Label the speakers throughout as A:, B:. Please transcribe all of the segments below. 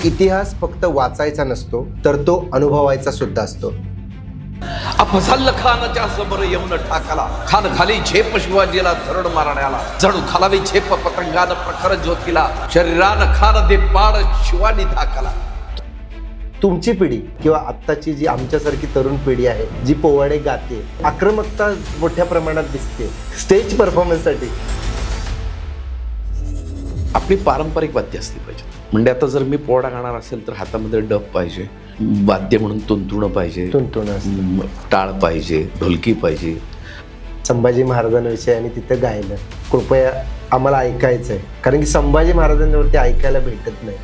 A: इतिहास फक्त वाचायचा नसतो, तर तो अनुभवायचा सुद्धा असतो.
B: अफजल खानाच्या समोर येऊन ठाकाला, खान घाली झेप शिवाजीला धरण मारण्याला, जणू घालावी झेप पतंगानं प्रखर ज्योतीला, शरीरानं खान दे पाड शिवानी धाकाला.
A: तुमची पिढी किंवा आत्ताची जी आमच्यासारखी तरुण पिढी आहे, जी पोवाडे गाते, आक्रमकता मोठ्या प्रमाणात दिसते स्टेज परफॉर्मन्ससाठी.
B: आपली पारंपरिक वाद्य असली पाहिजे. म्हणजे आता जर मी पोवाडा गाणार असेल तर हातामध्ये डब पाहिजे, वाद्य म्हणून तुंतुणं पाहिजे, टाळ पाहिजे, ढोलकी पाहिजे.
A: संभाजी महाराजांविषयी आणि तिथं गायलं कृपया आम्हाला ऐकायचं आहे, कारण की संभाजी महाराजांवरती ऐकायला भेटत नाही.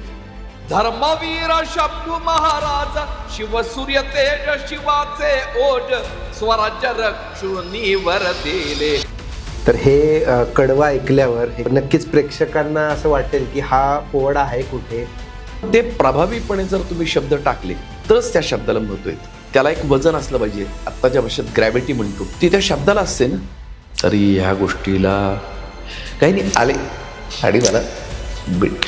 B: धर्मवीर शंभू महाराज, शिवसूर्य तेज शिवाचे ओज, स्वराज्य रक्षुनीवर दिले.
A: तर हे कडवं ऐकल्यावर हे नक्कीच प्रेक्षकांना असं वाटेल की हा पोवाडा आहे कुठे.
B: ते प्रभावीपणे जर तुम्ही शब्द टाकले तरच त्या शब्दाला महत्व येतं. त्याला एक वजन असलं पाहिजे. आत्ताच्या भाषेत ग्रॅव्हिटी म्हणतो ती त्या शब्दाला असते ना. तरी ह्या गोष्टीला काही नाही आले आणि मला बीट.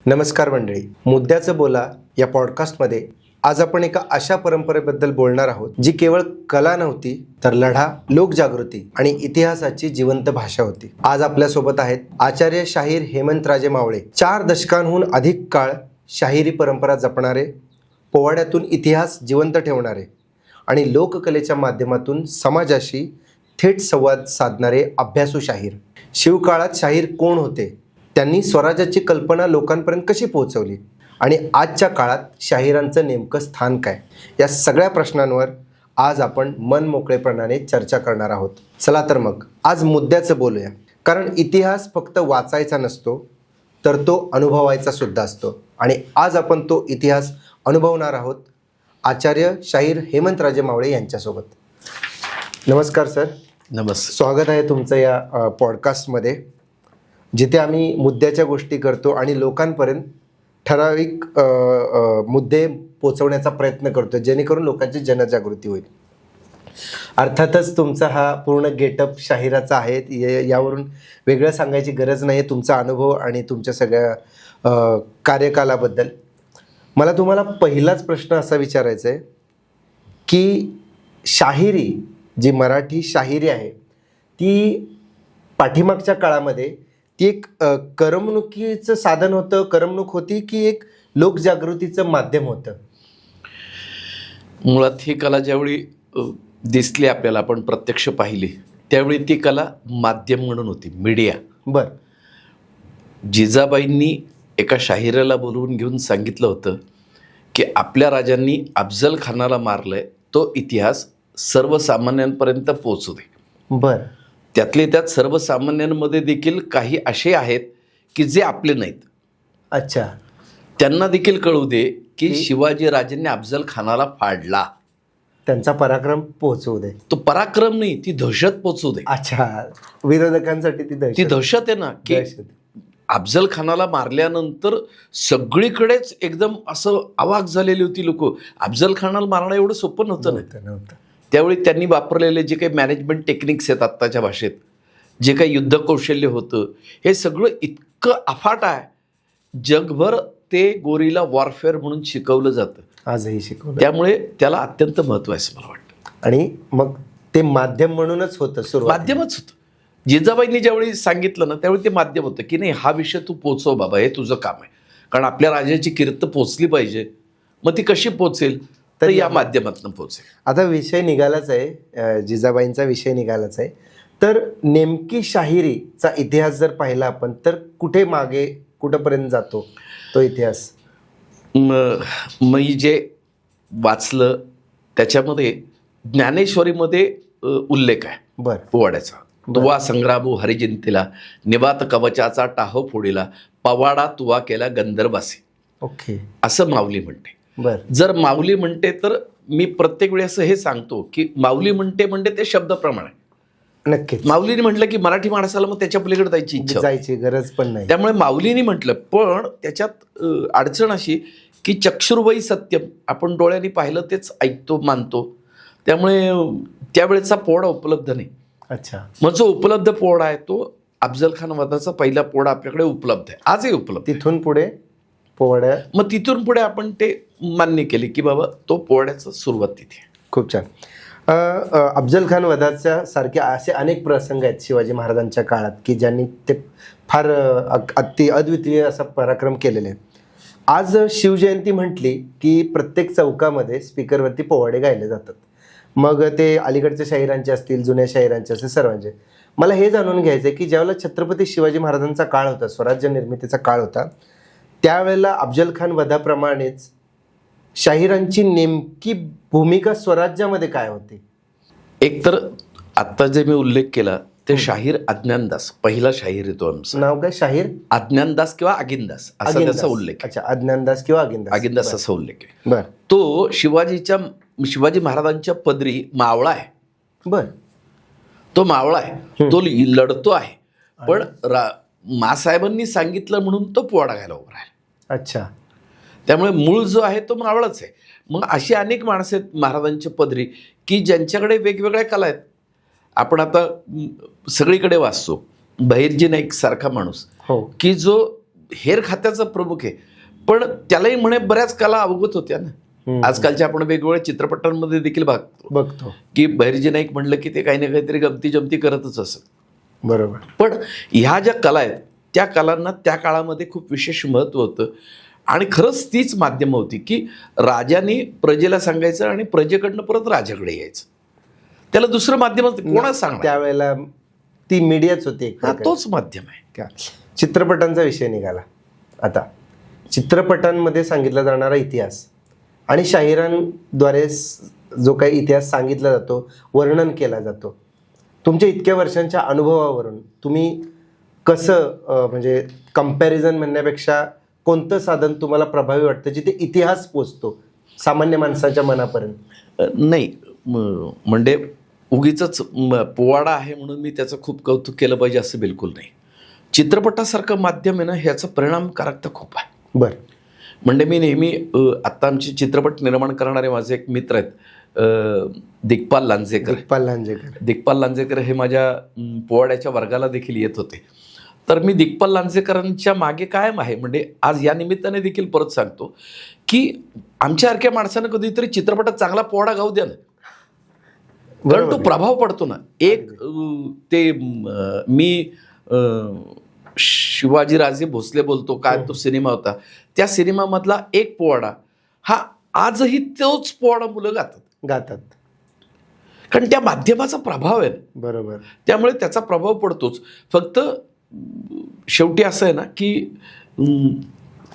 A: नमस्कार मंडळी, मुद्द्याचं बोला या पॉडकास्टमध्ये आज आपण एका अशा परंपरेबद्दल बोलणार आहोत जी केवळ कला नव्हती, तर लढा, लोकजागृती आणि इतिहासाची जिवंत भाषा होती. आज आपल्यासोबत आहेत आचार्य शाहीर हेमंतराजे मावळे. 4 दशकांहून अधिक काळ शाहिरी परंपरा जपणारे, पोवाड्यातून इतिहास जिवंत ठेवणारे आणि लोककलेच्या माध्यमातून समाजाशी थेट संवाद साधणारे अभ्यासू शाहीर. शिवकाळात शाहीर कोण होते, त्यांनी स्वराज्याची कल्पना लोकांपर्यंत कशी पोहोचवली आणि आजच्या काळात शाहिरांचं नेमकं स्थान काय, या सगळ्या प्रश्नांवर आज आपण मन मोकळेपणाने चर्चा करणार आहोत. चला तर मग आज मुद्द्याचं बोलूया. कारण इतिहास फक्त वाचायचा नसतो, तर तो अनुभवायचा सुद्धा असतो. आणि आज आपण तो इतिहास अनुभवणार आहोत आचार्य शाहीर हेमंतराजे मावळे यांच्यासोबत. नमस्कार सर.
B: नमस्कार.
A: स्वागत आहे तुमचं या पॉडकास्टमध्ये, जिथे आम्ही मुद्द्याच्या गोष्टी करतो आणि लोकांपर्यंत ठराविक मुद्दे पोचवण्याचा प्रयत्न करतो, जेणेकरून लोकांची जनजागृती होईल. अर्थातच तुमचा हा पूर्ण गेटअप शाहिराचा आहे, यावरून वेगळं सांगायची गरज नाही. तुमचा अनुभव आणि तुमच्या सगळ्या कार्यकालाबद्दल मला तुम्हाला पहिलाच प्रश्न असा विचारायचा आहे की शाहिरी, जी मराठी शाहिरी आहे, ती पाठीमागच्या काळामध्ये ती एक करमणुकीचं साधन होतं, करमणूक होती, की एक लोकजागृतीचं माध्यम होतं?
B: मुळात ही कला ज्यावेळी दिसली आपल्याला, आपण प्रत्यक्ष पाहिली, त्यावेळी ती कला माध्यम म्हणून होती, मीडिया.
A: बरं.
B: जिजाबाईंनी एका शाहिराला बोलवून घेऊन सांगितलं होतं की आपल्या राजांनी अफजल खानाला मारलंय, तो इतिहास सर्वसामान्यांपर्यंत पोहोचू दे.
A: बरं.
B: त्यातले त्यात सर्वसामान्यांमध्ये देखील काही असे आहेत की जे आपले नाहीत.
A: अच्छा.
B: त्यांना देखील कळू दे की शिवाजी राजांनी अफजल खानाला फाडला,
A: त्यांचा पराक्रम पोहोचवू दे. तो
B: पराक्रम नाही, ती दहशत पोहोचू दे.
A: अच्छा, विरोधकांसाठी ती
B: दहशत आहे ना, की अफजल खानाला मारल्यानंतर सगळीकडेच एकदम असं अवाक झालेली होती लोक. अफजल खानाला मारणं एवढं सोपं नव्हतं. त्यावेळी त्यांनी वापरलेले जे काही मॅनेजमेंट टेक्निक्स आहेत आत्ताच्या भाषेत, जे काही युद्ध कौशल्य होतं, हे सगळं इतकं अफाट आहे. जगभर ते गोरिला वॉरफेअर म्हणून शिकवलं जातं,
A: आजही शिकवलं.
B: त्यामुळे त्याला अत्यंत महत्त्व आहे असं मला वाटतं.
A: आणि मग ते माध्यम म्हणूनच होतं,
B: माध्यमच होतं. जिजाबाईंनी ज्यावेळी सांगितलं ना, त्यावेळी ते माध्यम होतं की नाही, हा विषय तू पोचव बाबा, हे तुझं काम आहे. कारण आपल्या राजाची कीर्त पोचली पाहिजे. मग ती कशी पोचेल, तर या माध्यमातून पोचेल.
A: आता विषय निघालाच आहे, जिजाबाईंचा विषय निघालाच आहे. तर नेमकी शाहिरीचा इतिहास जर पाहिला आपण, तर कुठेपर्यंत जातो तो इतिहास?
B: मी जे वाचलं त्याच्यामध्ये ज्ञानेश्वरीमध्ये उल्लेख आहे.
A: बरं.
B: पोवाड्याचा. तुवा संग्रामू हरिजिंतीला, निवात कवचाचा टाहो फोडीला, पवाडा तुवा केला गंधर्वासी.
A: ओके.
B: असं माऊली म्हणते.
A: बरं.
B: जर माऊली म्हणते तर मी प्रत्येक वेळी असं हे सांगतो की माऊली म्हणते म्हणजे ते शब्दप्रमाणे.
A: नक्कीच.
B: माऊलीने म्हटलं की मराठी माणसाला मग त्याच्या पलीकडे जायची
A: गरज पण नाही.
B: त्यामुळे माऊलीने म्हटलं. पण त्याच्यात अडचण अशी की चक्षुर्वै सत्यम, आपण डोळ्यांनी पाहिलं तेच ऐकतो, मानतो. त्यामुळे त्यावेळेचा पोवाडा उपलब्ध नाही.
A: अच्छा.
B: मग जो उपलब्ध पोवाडा आहे तो अफजल खान वधाचा पहिला पोवाडा आपल्याकडे उपलब्ध आहे, आजही उपलब्ध आहे.
A: तिथून पुढे पोवाड्या.
B: मग तिथून पुढे आपण ते मान्य केले की बाबा तो पोवाड्याचा सुरुवात तिथे.
A: खूप छान. अफजल खान वधाच्या सारखे असे अनेक प्रसंग आहेत शिवाजी महाराजांच्या काळात की ज्यांनी ते फार अद्वितीय असा पराक्रम केलेले आहेत. आज शिवजयंती म्हटली की प्रत्येक चौकामध्ये स्पीकरवरती पोवाडे गायले जातात. मग ते अलीकडच्या शाहिरांचे असतील, जुन्या शाहिरांचे असतील, सर्वांचे. मला हे जाणून घ्यायचं आहे की ज्यावेळेला छत्रपती शिवाजी महाराजांचा काळ होता, स्वराज्य निर्मितीचा काळ होता, त्यावेळेला अफजल खान वधाप्रमाणेच शाहिरांची नेमकी भूमिका स्वराज्यामध्ये काय होती?
B: एक तर आत्ता जे मी उल्लेख केला ते शाहीर अज्ञानदास, पहिला शाहीर येतो आमचा.
A: नाव काय? शाहीर
B: अज्ञानदास किंवा आगिनदास असा त्याचा उल्लेख आहे.
A: अच्छा, अज्ञानदास किंवा आगिनदास.
B: आगिनदास असा उल्लेख आहे.
A: बर
B: तो शिवाजी महाराजांच्या पदरी मावळा आहे.
A: बर
B: तो मावळा आहे, तो लढतो आहे, पण मासाहेबांनी सांगितलं म्हणून तो पोवाडा घायला उभा राहिला.
A: अच्छा.
B: त्यामुळे मूळ जो आहे तो मावळाच आहे. मग अशी अनेक माणसं आहेत महाराजांच्या पदरी की ज्यांच्याकडे वेगवेगळ्या कला आहेत. आपण आता सगळीकडे वाचतो बहिर्जी नाईक सारखा माणूस
A: हो
B: की जो हेर खात्याचा प्रमुख आहे, पण त्यालाही म्हणे बऱ्याच कला अवगत होत्या ना. आजकालच्या आपण वेगवेगळ्या चित्रपटांमध्ये देखील
A: बघतो
B: की बहिर्जी नाईक म्हणलं की ते काही ना काहीतरी गमती जमती करतच असत.
A: बरोबर.
B: पण ह्या ज्या कला आहेत त्या कलांना त्या काळामध्ये खूप विशेष महत्त्व होतं. आणि खरंच तीच माध्यमं होती की राजाने प्रजेला सांगायचं आणि प्रजेकडनं परत राजाकडे यायचं. त्याला दुसरं माध्यम कोणा सांगणार?
A: त्यावेळेला ती मीडियाच होती.
B: तोच माध्यम आहे.
A: चित्रपटांचा विषय निघाला. आता चित्रपटांमध्ये सांगितला जाणारा इतिहास आणि शाहिरांद्वारे जो काही इतिहास सांगितला जातो, वर्णन केला जातो, तुमच्या इतक्या वर्षांच्या अनुभवावरून तुम्ही कसं, म्हणजे कंपॅरिझन म्हणण्यापेक्षा कोणतं साधन तुम्हाला प्रभावी वाटतं जिथे इतिहास पोचतो सामान्य माणसाच्या मनापर्यंत?
B: नाही म्हणजे उगीच पोवाडा आहे म्हणून मी त्याचं खूप कौतुक केलं पाहिजे असं बिलकुल नाही. चित्रपटासारखं माध्यम आहे ना, ह्याचा परिणामकारकता खूप आहे.
A: बरं.
B: म्हणजे मी नेहमी आत्ता आमचे चित्रपट निर्माण करणारे माझे एक मित्र आहेत, दिग्पाल लांजेकर. दिग्पाल लांजेकर हे माझ्या पोवाड्याच्या वर्गाला देखील येत होते. तर मी दिग्पाल लांजेकरांच्या मागे कायम आहे. म्हणजे आज या निमित्ताने देखील परत सांगतो की आमच्यासारख्या माणसानं कधीतरी चित्रपटात चांगला पोवाडा गाऊ द्या ना, कारण तो प्रभाव पडतो ना. एक ते मी शिवाजीराजे भोसले बोलतो काय तो सिनेमा होता, त्या सिनेमामधला एक पोवाडा हा आजही तोच पोवाडा मुलं गातात, कारण त्या माध्यमाचा प्रभाव आहे.
A: बरोबर.
B: त्यामुळे त्याचा प्रभाव पडतोच. फक्त शेवटी असं आहे ना की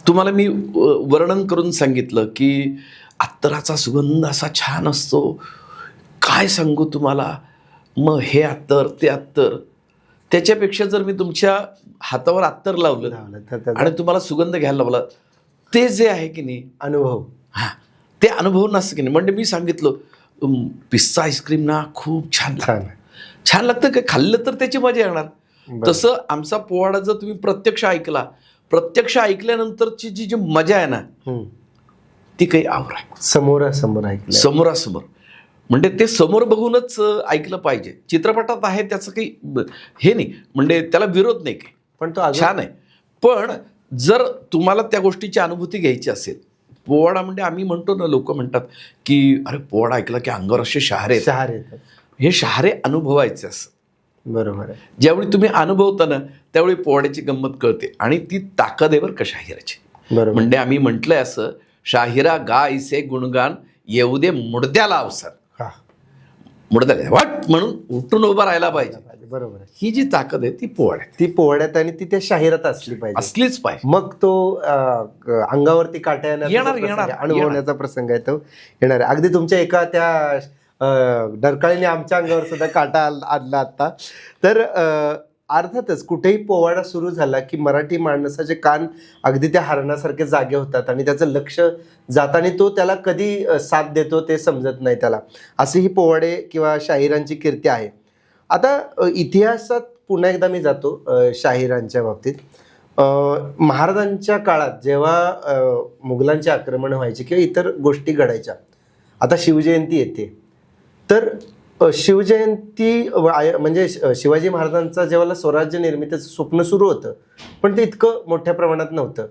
B: तुम्हाला मी वर्णन करून सांगितलं की अत्तराचा सुगंध असा छान असतो, काय सांगू तुम्हाला. मग हे अत्तर ते अत्तर, त्याच्यापेक्षा जर मी तुमच्या हातावर अत्तर लावलं आणि तुम्हाला सुगंध घ्यायला लावला, ते जे आहे की नाही
A: अनुभव,
B: ते अनुभव नसतं की नाही. म्हणजे मी सांगितलं पिस्ता आईस्क्रीम ना खूप छान लागतं, काय खाल्लं तर त्याची मजा येणार. तसं आमचा पोवाडा जर तुम्ही प्रत्यक्ष ऐकल्यानंतरची जी मजा आहे ना, ती काही आवर आहे. समोरासमोर म्हणजे ते समोर बघूनच ऐकलं पाहिजे. चित्रपटात आहे त्याचं काही हे नाही, म्हणजे त्याला विरोध नाही काही,
A: पण तो
B: छान आहे. पण जर तुम्हाला त्या गोष्टीची अनुभूती घ्यायची असेल, पोवाडा म्हणजे आम्ही म्हणतो ना, लोक म्हणतात की अरे पोवाडा ऐकला की अंगावर असे शहारे
A: येतात.
B: हे शहारे अनुभवायचे असतात.
A: बरोबर आहे.
B: ज्यावेळी तुम्ही अनुभवता ना त्यावेळी पोवाड्याची गंमत कळते आणि ती ताकद आहे बरं का शाहिराची. म्हणजे आम्ही म्हटलंय असं, शाहिरा गायसे गुणगान येऊ दे मुडद्याला अवसर. मुडद्याला वाट म्हणून उठून उभा राहायला पाहिजे.
A: बरोबर.
B: ही जी ताकद आहे ती
A: पोवाड्यात आणि ती त्या शाहिरात असलीच पाहिजे. मग तो अंगावरती काटा येणार, अनुभवण्याचा प्रसंग आहे तो येणार आहे. अगदी तुमच्या एका त्या डरकाळीने आमच्या अंगावर सुद्धा काटा आणला आता. तर अर्थातच कुठेही पोवाडा सुरू झाला की मराठी माणसाचे कान अगदी त्या हरणासारखे जागे होतात आणि त्याचं लक्ष जाताना तो त्याला कधी साथ देतो ते समजत नाही त्याला. असे ही पोवाडे किंवा शाहिरांची कीर्ती आहे. आता इतिहासात पुन्हा एकदा मी जातो शाहिरांच्या बाबतीत. महाराजांच्या काळात जेव्हा मुघलांचे आक्रमण व्हायचे किंवा इतर गोष्टी घडायच्या, आता शिवजयंती येते, तर शिवजयंती म्हणजे शिवाजी महाराजांचा जेव्हा स्वराज्य निर्मितीचं स्वप्न सुरू होतं, पण ते इतकं मोठ्या प्रमाणात नव्हतं.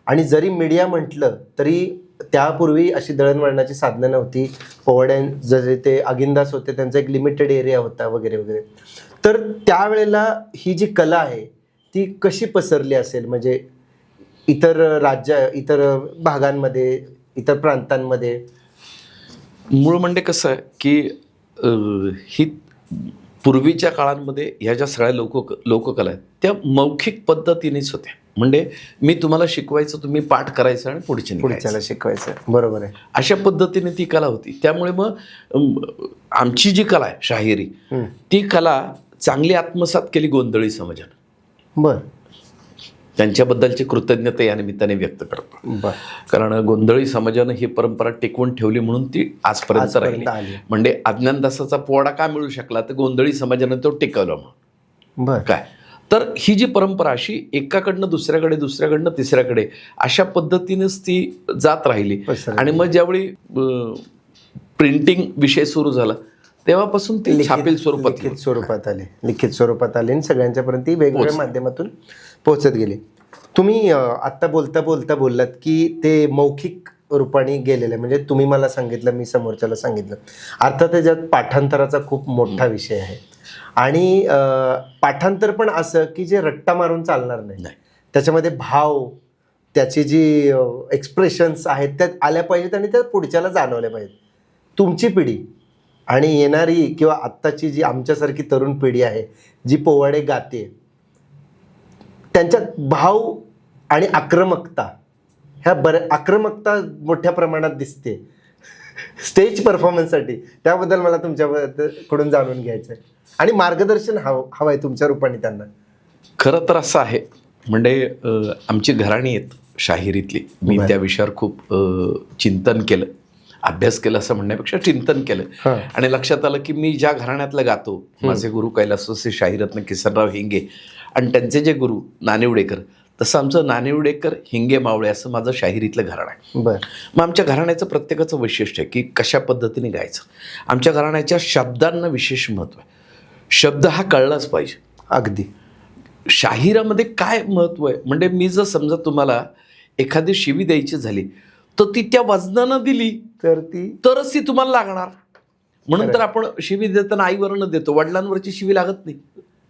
A: आणि जरी म्हटलं तरी त्यापूर्वी अशी दळणवळणाची साधनं नव्हती. पोवाड्यां जसे ते अगिंदास होते त्यांचा एक लिमिटेड एरिया होता वगैरे वगैरे. तर त्यावेळेला ही जी कला आहे ती कशी पसरली असेल, म्हणजे इतर भागांमध्ये, इतर प्रांतांमध्ये?
B: मूळ म्हणजे कसं आहे की ही पूर्वीच्या काळांमध्ये ह्या ज्या सगळ्या लोककला आहेत त्या मौखिक पद्धतीनेच होत्या. म्हणजे मी तुम्हाला शिकवायचं, तुम्ही पाठ करायचं आणि
A: पुढच्याला शिकवायचं. बरोबर आहे.
B: अशा पद्धतीने ती कला होती. त्यामुळे मग आमची जी कला आहे शाहिरी, ती कला चांगली आत्मसात केली गोंधळी समाजानं.
A: बर.
B: त्यांच्याबद्दलची कृतज्ञता या निमित्ताने व्यक्त करतो. कारण गोंधळी समाजानं ही परंपरा टिकवून ठेवली म्हणून ती आजपर्यंत राहिली. म्हणजे अज्ञानदासाचा पोवाडा का मिळू शकला तर गोंधळी समाजानं तो टिकवला म्हणून.
A: बर.
B: काय तर ही जी परंपरा अशी एकाकडनं दुसऱ्याकडे, दुसऱ्याकडनं तिसऱ्याकडे अशा पद्धतीनेच ती जात राहिली. आणि मग ज्यावेळी प्रिंटिंग विषय सुरू झाला तेव्हापासून ती छापील
A: लिखित स्वरूपात आली आणि सगळ्यांच्यापर्यंत ती वेगवेगळ्या माध्यमातून पोहोचत गेली. तुम्ही आत्ता बोललात की ते मौखिक रूपाने गेलेलं आहे. म्हणजे तुम्ही मला सांगितलं, मी समोरच्याला सांगितलं. अर्थात त्याच्यात पाठांतराचा खूप मोठा विषय आहे. आणि पाठांतर पण असं की जे रट्टा मारून चालणार नाही. त्याच्यामध्ये भाव, त्याची जी एक्सप्रेशन्स आहेत त्या आल्या पाहिजेत आणि त्या पुढच्याला जाणवल्या पाहिजेत. तुमची पिढी आणि येणारी किंवा आत्ताची जी आमच्यासारखी तरुण पिढी आहे जी पोवाडे गाते, त्यांच्यात भाव आणि आक्रमकता आक्रमकता मोठ्या प्रमाणात दिसते स्टेज परफॉर्मन्ससाठी. त्याबद्दल मला तुमच्याकडून जाणून घ्यायचं आहे आणि मार्गदर्शन हवं आहे तुमच्या रूपाने त्यांना.
B: खरं तर असं आहे, म्हणजे आमची घराणी आहेत शाहिरीतली. मी त्या विषयावर खूप चिंतन केलं, अभ्यास केला असं म्हणण्यापेक्षा चिंतन केलं. आणि लक्षात आलं की मी ज्या घराण्यातलं गातो, माझे गुरु कैलासवासी शाहीरत्न किसनराव हिंगे आणि त्यांचे जे गुरु नानिवडेकर, तसं आमचं नानिवडेकर हिंगे मावळे असं माझं शाहिरीतलं घराणं आहे. मग आमच्या घराण्याचं प्रत्येकाचं वैशिष्ट्य आहे की कशा पद्धतीने गायचं. आमच्या घराण्याच्या शब्दांना विशेष महत्त्व आहे. शब्द हा कळलाच पाहिजे.
A: अगदी
B: शाहिरामध्ये काय महत्त्व आहे, म्हणजे मी जर समजा तुम्हाला एखादी शिवी द्यायची झाली तर ती त्या वजनानं दिली तरच ती तुम्हाला लागणार. म्हणून तर आपण शिवी देताना आईवरनं देतो, वडिलांवरची शिवी लागत नाही.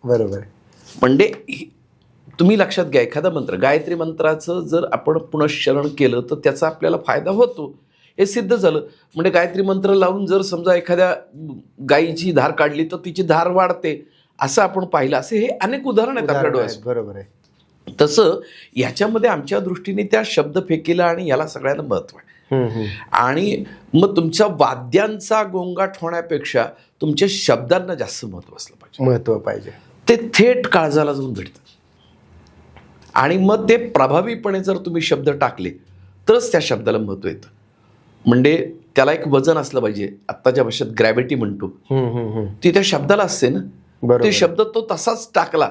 A: बरोबर.
B: म्हणजे तुम्ही लक्षात घ्या, एखादा मंत्र, गायत्री मंत्राचं जर आपण पुनश्चरण केलं तर त्याचा आपल्याला फायदा होतो, हे सिद्ध झालं. म्हणजे गायत्री मंत्र लावून जर समजा एखाद्या गायीची धार काढली तर तिची धार वाढते, असं आपण पाहिलं. असे हे अनेक उदाहरण आहेत आपल्या डोळ्यात.
A: बरोबर आहे.
B: तसं याच्यामध्ये आमच्या दृष्टीने त्या शब्द फेकीला आणि याला सगळ्याला महत्व आहे. आणि मग तुमच्या वाद्यांचा गोंगाट होण्यापेक्षा तुमच्या शब्दांना जास्त महत्व पाहिजे. ते थेट काळजाला जाऊन भेटतं. आणि मग ते प्रभावीपणे जर तुम्ही शब्द टाकले तरच त्या शब्दाला महत्व येतं. म्हणजे त्याला एक वजन असलं पाहिजे. आत्ताच्या भाषेत ग्रॅव्हिटी म्हणतो, ती त्या शब्दाला असते ना. ते शब्द तो तसाच टाकला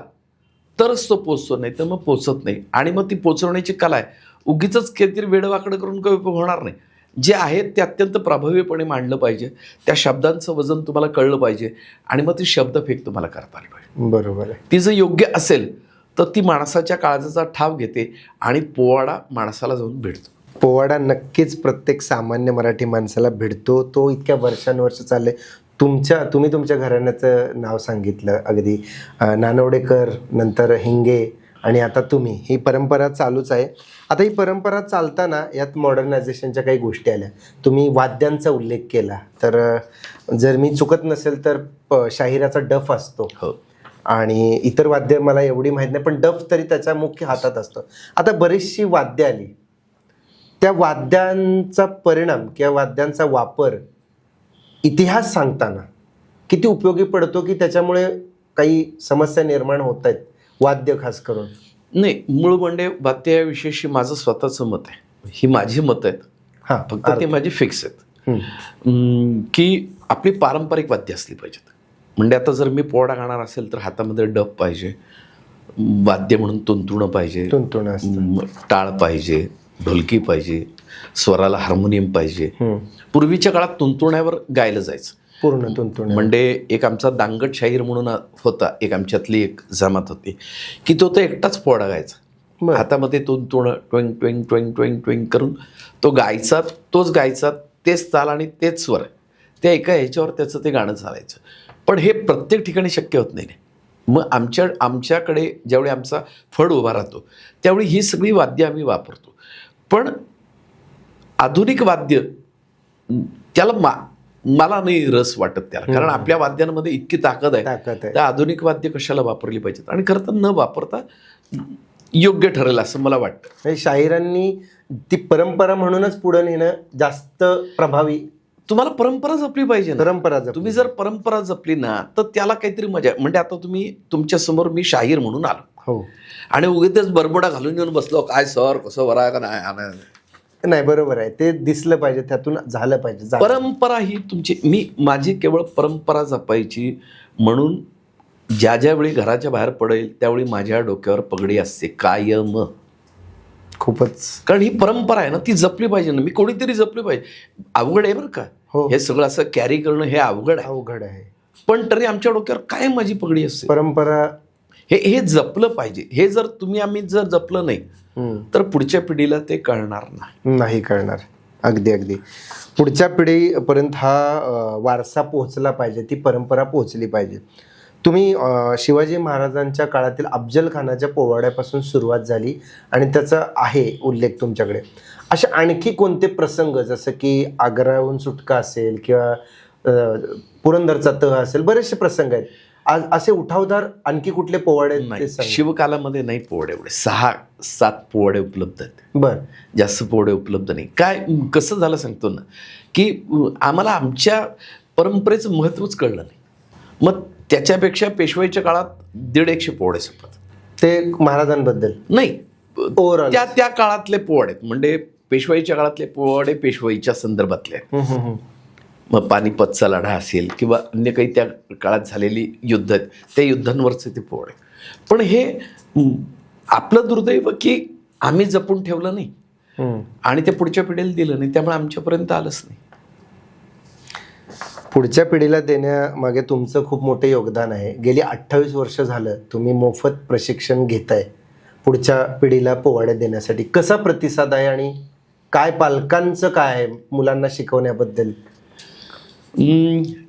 B: तरच तो पोचतो, नाही तर मग पोचत नाही. आणि मग ती पोचवण्याची कला आहे. उगीच काहीतरी वेडवाकडं करून काही उपयोग होणार नाही. जे आहे ते अत्यंत प्रभावीपणे मांडलं पाहिजे. त्या शब्दांचं वजन तुम्हाला कळलं पाहिजे आणि मग ती शब्दफेक तुम्हाला करता आली पाहिजे.
A: बरोबर आहे.
B: ती जर योग्य असेल तर ती माणसाच्या काळजाचा ठाव घेते आणि पोवाडा माणसाला जाऊन भेटतो.
A: पोवाडा नक्कीच प्रत्येक सामान्य मराठी माणसाला भेटतो. तो इतक्या वर्षानुवर्ष चालले. तुम्ही तुमच्या घराण्याचं नाव सांगितलं अगदी, नानवडेकर, नंतर हिंगे आणि आता तुम्ही. ही परंपरा चालूच आहे. आता ही परंपरा चालताना यात मॉडर्नायझेशनच्या काही गोष्टी आल्या. तुम्ही वाद्यांचा उल्लेख केला, तर जर मी चुकत नसेल तर शाहिराचा डफ असतो आणि इतर वाद्य मला एवढी माहीत नाही, पण डफ तरी त्याच्या मुख्य हातात असतो. आता बरीचशी वाद्य आली, त्या वाद्यांचा परिणाम किंवा वाद्यांचा वापर इतिहास सांगताना किती उपयोगी पडतो, की त्याच्यामुळे काही समस्या निर्माण होत आहेत, वाद्य खास करून?
B: नाही, मूळ म्हणजे वाद्याविषयी माझं स्वतःचं मत आहे. ही माझी मत आहेत, फक्त ते माझी फिक्स आहेत. की आपली पारंपरिक वाद्य असली पाहिजेत. म्हणजे आता जर मी पोवाडा गाणार असेल तर हातामध्ये डफ पाहिजे, वाद्य म्हणून तुंतुणं पाहिजे, टाळ पाहिजे, ढोलकी पाहिजे, स्वराला हार्मोनियम पाहिजे. पूर्वीच्या काळात तुंतुण्यावर गायलं जायचं.
A: पूर्ण तुंतुणे.
B: म्हणजे एक आमचा दांगट शाहीर म्हणून होता, एक आमच्यातली एक जमात होती की तो एकटाच पोवाडा गायचा.
A: बरं.
B: हातामध्ये तुंतुणं Taung Taung Taung Taung Taung करून तो गायचा, तोच गायचा, तेच ताल आणि तेच स्वर, त्या एका ह्याच्यावर त्याचं ते गाणं चालायचं. पण हे प्रत्येक ठिकाणी शक्य होत नाही. मग आमच्याकडे ज्यावेळी आमचा फड उभा राहतो त्यावेळी ही सगळी वाद्य आम्ही वापरतो. पण आधुनिक वाद्य त्याला मला नाही रस वाटत त्याला, कारण आपल्या वाद्यांमध्ये इतकी ताकद आहे. त्या आधुनिक वाद्य कशाला वापरली पाहिजेत, आणि खरं तर न वापरता योग्य ठरेल असं मला वाटतं.
A: शाहिरांनी ती परंपरा म्हणूनच पुढे नेणं जास्त प्रभावी.
B: तुम्हाला परंपरा जपली पाहिजे ना.
A: परंपरा
B: तुम्ही जर परंपरा जपली ना तर त्याला काहीतरी मजा. म्हणजे आता तुम्ही तुमच्या समोर मी शाहीर म्हणून आलो,
A: हो,
B: आणि उगीच बरबडा घालून येऊन बसलो, काय सर कसं वरा का नाही.
A: नाही, बरोबर आहे, ते दिसलं पाहिजे, त्यातून झालं पाहिजे.
B: परंपरा ही तुमची, माझी केवळ परंपरा जपायची म्हणून ज्या वेळी घराच्या बाहेर पडेल त्यावेळी माझ्या डोक्यावर पगडी असते कायम.
A: खूपच,
B: कारण ही परंपरा आहे ना, ती जपली पाहिजे ना. मी कोणीतरी जपली पाहिजे. अवघड आहे बरं का,
A: हो,
B: हे सगळं असं कॅरी करणं हे अवघड आहे. पण तरी आमच्या डोक्यावर काय माझी पगडी असते.
A: परंपरा
B: हे जपलं पाहिजे. हे जर आम्ही जर जपलं नाही तर पुढच्या पिढीला ते कळणार
A: नाही कळणार. अगदी पुढच्या पिढीपर्यंत हा वारसा पोहोचला पाहिजे, ती परंपरा पोहोचली पाहिजे. तुम्ही शिवाजी महाराजांच्या काळातील अफजल खानाच्या पोवाड्यापासून सुरुवात झाली आणि त्याचा आहे उल्लेख तुमच्याकडे. असे आणखी कोणते प्रसंग, जसं की आग्र्याहून सुटका असेल किंवा पुरंदरचा तह असेल, बरेचसे प्रसंग आहेत. आज असे उठावदार आणखी कुठले पोवाडे
B: नाही. शिवकालामध्ये नाही पोवाडे एवढे, 6-7 पोवाडे उपलब्ध आहेत.
A: बरं,
B: जास्त पोवाडे उपलब्ध नाही. काय कसं झालं सांगतो ना, की आम्हाला आमच्या परंपरेचं महत्त्वच कळलं नाही. मग त्याच्यापेक्षा पेशवाईच्या काळात 150 पोवाडे संपत.
A: ते महाराजांबद्दल
B: नाही,
A: ओव्हरऑल
B: त्या काळातले पोवाडे, म्हणजे पेशवाईच्या काळातले पोवाडे पेशवाईच्या संदर्भातले. मग पानिपतचा लढा असेल किंवा अन्य काही त्या काळात झालेली युद्ध आहेत, त्या युद्धांवरचे ते पोवाडे. पण हे आपलं दुर्दैव की आम्ही जपून ठेवलं नाही आणि ते पुढच्या पिढीला दिलं नाही, त्यामुळे आमच्यापर्यंत आलंच नाही.
A: पुढच्या पिढीला देण्यामागे तुमचं खूप मोठं योगदान आहे. गेली 28 वर्ष झालं तुम्ही मोफत प्रशिक्षण घेताय पुढच्या पिढीला पोवाडे देण्यासाठी. कसा प्रतिसाद आहे आणि काय पालकांचं काय आहे मुलांना शिकवण्याबद्दल?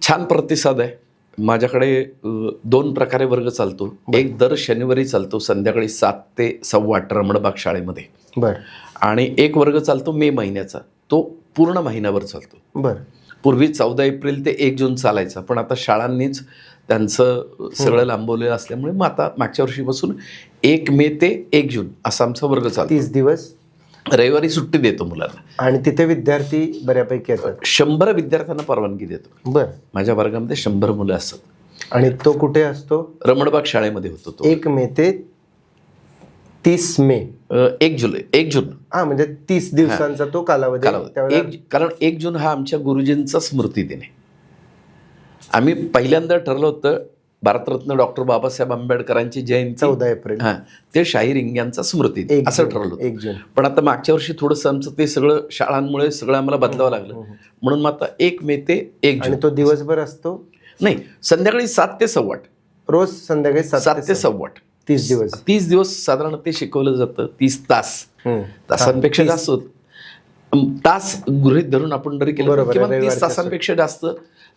B: छान प्रतिसाद आहे. माझ्याकडे 2 प्रकारे वर्ग चालतो. एक दर शनिवारी चालतो संध्याकाळी 7 ते 8:15 रमणबाग शाळेमध्ये.
A: बरं.
B: आणि एक वर्ग चालतो मे महिन्याचा, तो पूर्ण महिन्याभर चालतो.
A: बरं.
B: पूर्वी 14 एप्रिल ते 1 जून चालायचा, पण आता शाळांनीच त्यांचं सगळं लांबवलेलं असल्यामुळे मग आता मागच्या वर्षीपासून 1 मे ते 1 जून असा आमचा वर्ग चालतो.
A: 30 दिवस.
B: रविवारी सुट्टी देतो मुलांना.
A: आणि तिथे विद्यार्थी बऱ्यापैकी येतात.
B: 100 विद्यार्थ्यांना परवानगी देतो.
A: बरं.
B: माझ्या वर्गामध्ये 100 मुलं असतात.
A: आणि तो कुठे असतो?
B: रमणबाग शाळेमध्ये होतो तो.
A: 1 मे ते 30 मे.
B: 1 जून.
A: हा, म्हणजे 30 दिवसांचा तो कालावधी.
B: कारण 1 जून हा आमच्या गुरुजींचा स्मृती दिन आहे. आम्ही पहिल्यांदा ठरलं होतं भारतरत्न डॉक्टर बाबासाहेब आंबेडकरांची जयंती
A: 14 एप्रिल.
B: ते शाहीर इंग्यांचा स्मृती दिन असं ठरवलं
A: 1 जून.
B: पण आता मागच्या वर्षी थोडंसं आमचं ते सगळं शाळांमुळे सगळं आम्हाला बदलावं लागलं, म्हणून मग आता 1 मे ते 1 जून.
A: आणि तो दिवसभर असतो?
B: नाही, संध्याकाळी 7 ते 8:15.
A: रोज संध्याकाळी 7
B: ते 8:15.
A: 30
B: दिवस साधारण ते शिकवलं जातं. 30 तासांपेक्षा जास्त होत. तास गृहीत धरून आपण जरी केलं किंवा 30 तासांपेक्षा जास्त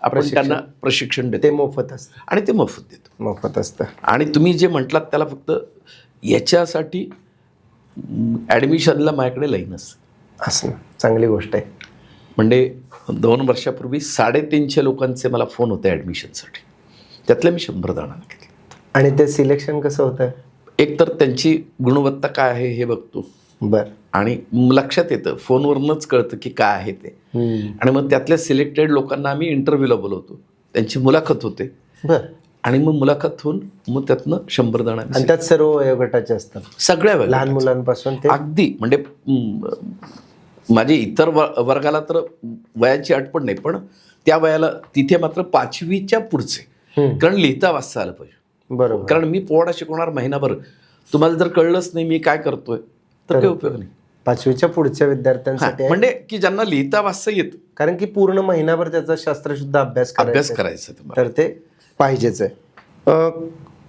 B: आपण त्यांना प्रशिक्षण देतो.
A: ते मोफत असतं.
B: आणि ते मोफत देतो.
A: मोफत असतं.
B: आणि तुम्ही जे म्हटलात त्याला फक्त याच्यासाठी ॲडमिशनला माझ्याकडे लाईन असतं.
A: असं चांगली गोष्ट आहे.
B: म्हणजे 2 वर्षापूर्वी 350 लोकांचे मला फोन होते ॲडमिशनसाठी. त्यातले मी 100 जणांना घेतले.
A: आणि ते सिलेक्शन कसं होतं?
B: एक तर त्यांची गुणवत्ता काय आहे हे बघतो.
A: बरं.
B: आणि लक्षात येतं, फोनवरूनच कळतं की काय आहे ते. आणि मग त्यातल्या सिलेक्टेड लोकांना आम्ही इंटरव्ह्यूला बोलवतो, त्यांची मुलाखत होते.
A: बरं.
B: आणि मग मुलाखत होऊन मग त्यातनं 100 जणांना.
A: आणि त्यात सर्व वयोगटाचे असतात,
B: सगळ्या
A: लहान मुलांपासून ते
B: अगदी. म्हणजे माझे इतर वर्गाला तर वयाची अट पण नाही, पण त्या वयाला तिथे मात्र 5वीच्या पुढचे, कारण लिहिता वाचता आलं पाहिजे.
A: बरोबर.
B: कारण मी पोवाडा शिकवणार महिनाभर, तुम्हाला जर कळलंच नाही मी काय करतोय तर काही उपयोग नाही.
A: 5वीच्या पुढच्या विद्यार्थ्यांसाठी आहे.
B: म्हणजे की ज्यांना लिहिता वाचता येतं,
A: कारण की पूर्ण महिनाभर त्याचा शास्त्रशुद्ध अभ्यास
B: करायचा तुम्हाला.
A: तर ते पाहिजेच आहे.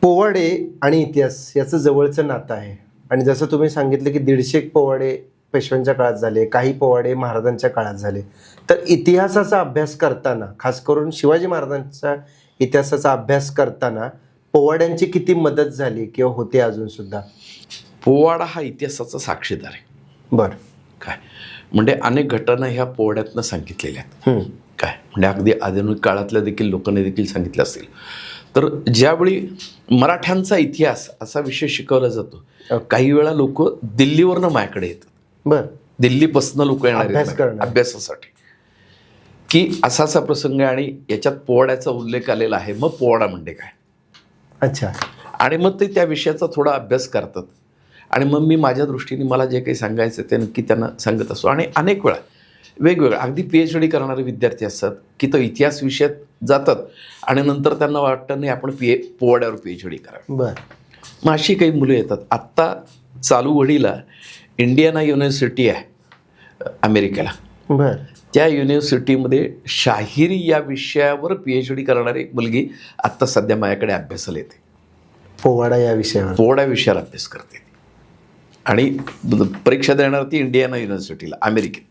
A: पोवाडे आणि इतिहास याचं जवळचं नातं आहे. आणि जसं तुम्ही सांगितलं की 150 पोवाडे पेशव्यांच्या काळात झाले, काही पोवाडे महाराजांच्या काळात झाले. तर इतिहासाचा अभ्यास करताना, खास करून शिवाजी महाराजांच्या इतिहासाचा अभ्यास करताना पोवाड्यांची किती मदत झाली किंवा होते अजून सुद्धा?
B: पोवाडा हा इतिहासाचा साक्षीदार आहे.
A: बरं.
B: काय म्हणजे अनेक घटना ह्या पोवाड्यातनं सांगितलेल्या आहेत. काय म्हणजे अगदी आधुनिक काळातल्या देखील लोकांनी देखील सांगितलं असेल. तर ज्यावेळी मराठ्यांचा इतिहास असा विषय शिकवला जातो, काही वेळा लोक दिल्लीवरनं माझ्याकडे येतात.
A: बरं.
B: दिल्लीपासून लोक येणार आहेत अभ्यासासाठी, की असा असा प्रसंग आहे आणि याच्यात पोवाड्याचा उल्लेख आलेला आहे, मग पोवाडा म्हणजे काय.
A: अच्छा.
B: आणि मग ते त्या विषयाचा थोडा अभ्यास करतात आणि मग मी माझ्या दृष्टीने मला जे काही सांगायचं ते नक्की त्यांना सांगत असतो. आणि अनेक वेळा वेगवेगळं अगदी PhD करणारे विद्यार्थी असतात की तो इतिहास विषयात जातात आणि नंतर त्यांना वाटतं नाही आपण पोवाड्यावर PhD करावं.
A: बरं.
B: मग अशी काही मुलं येतात. आत्ता चालू घडीला इंडियाना युनिव्हर्सिटी आहे अमेरिकेला.
A: बरं.
B: त्या युनिव्हर्सिटीमध्ये शाहिरी या विषयावर PhD करणारी एक मुलगी आत्ता सध्या माझ्याकडे अभ्यासाला येते.
A: पोवाडा या विषयावर,
B: पोवाडा विषयाला अभ्यास करते आणि परीक्षा देणार ती इंडियाना युनिव्हर्सिटीला अमेरिकेत.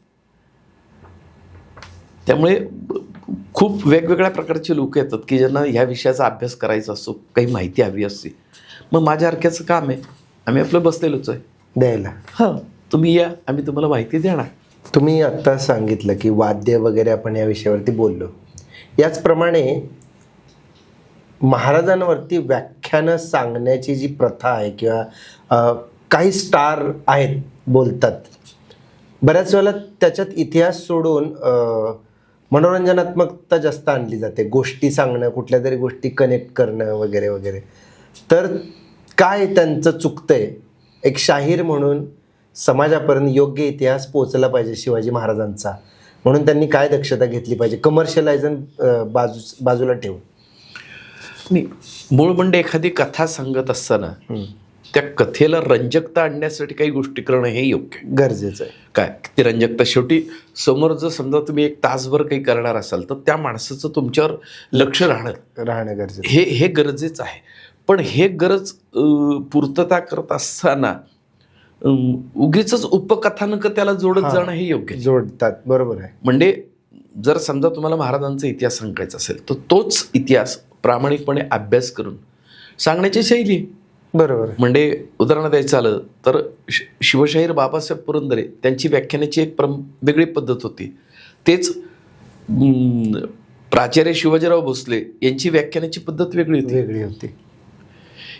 B: त्यामुळे खूप वेगवेगळ्या प्रकारचे लोक येतात की ज्यांना ह्या विषयाचा अभ्यास करायचा असतो, काही माहिती हवी असते. मग माझ्या हरक्याचं काम आहे, आम्ही आपलं बसलेलोच आहे
A: द्यायला.
B: हां, तुम्ही या, आम्ही तुम्हाला माहिती देणार.
A: तुम्ही आत्ता सांगितलं की वाद्य वगैरे आपण या विषयावरती बोललो. याचप्रमाणे महाराजांवरती व्याख्यानं सांगण्याची जी प्रथा आहे किंवा काही स्टार आहेत बोलतात, बऱ्याच वेळेला त्याच्यात इतिहास सोडून मनोरंजनात्मकता जास्त आणली जाते. गोष्टी सांगणं, कुठल्या तरी गोष्टी कनेक्ट करणं वगैरे वगैरे. तर काय त्यांचं चुकतंय? एक शाहीर म्हणून समाजापर्यंत योग्य इतिहास पोहोचला पाहिजे शिवाजी महाराजांचा, म्हणून त्यांनी काय दक्षता घेतली पाहिजे कमर्शियलायझन बाजूला ठेवून?
B: नाही, मूळ म्हणजे एखादी कथा सांगत असताना त्या कथेला रंजकता आणण्यासाठी काही गोष्टी करणं हे योग्य आहे,
A: गरजेचं आहे.
B: काय ती रंजकता शेवटी समोर जर समजा तुम्ही 1 तासभर काही करणार असाल तर त्या माणसाचं तुमच्यावर लक्ष राहणं
A: गरजेचं
B: हे गरजेचं आहे. पण हे गरज पूर्तता करत असताना उगीच उपकथानक त्याला जोडत जाणं हे योग्य
A: जोडतात. बरोबर आहे.
B: म्हणजे जर समजा तुम्हाला महाराजांचा इतिहास सांगायचा असेल तर तोच इतिहास प्रामाणिकपणे अभ्यास करून सांगण्याची शैली.
A: बरोबर.
B: म्हणजे उदाहरण द्यायचं आलं तर शिवशाहीर बाबासाहेब पुरंदरे त्यांची व्याख्यानाची एक वेगळी पद्धत होती. तेच प्राचार्य शिवाजीराव भोसले यांची व्याख्यानाची पद्धत वेगळी होती.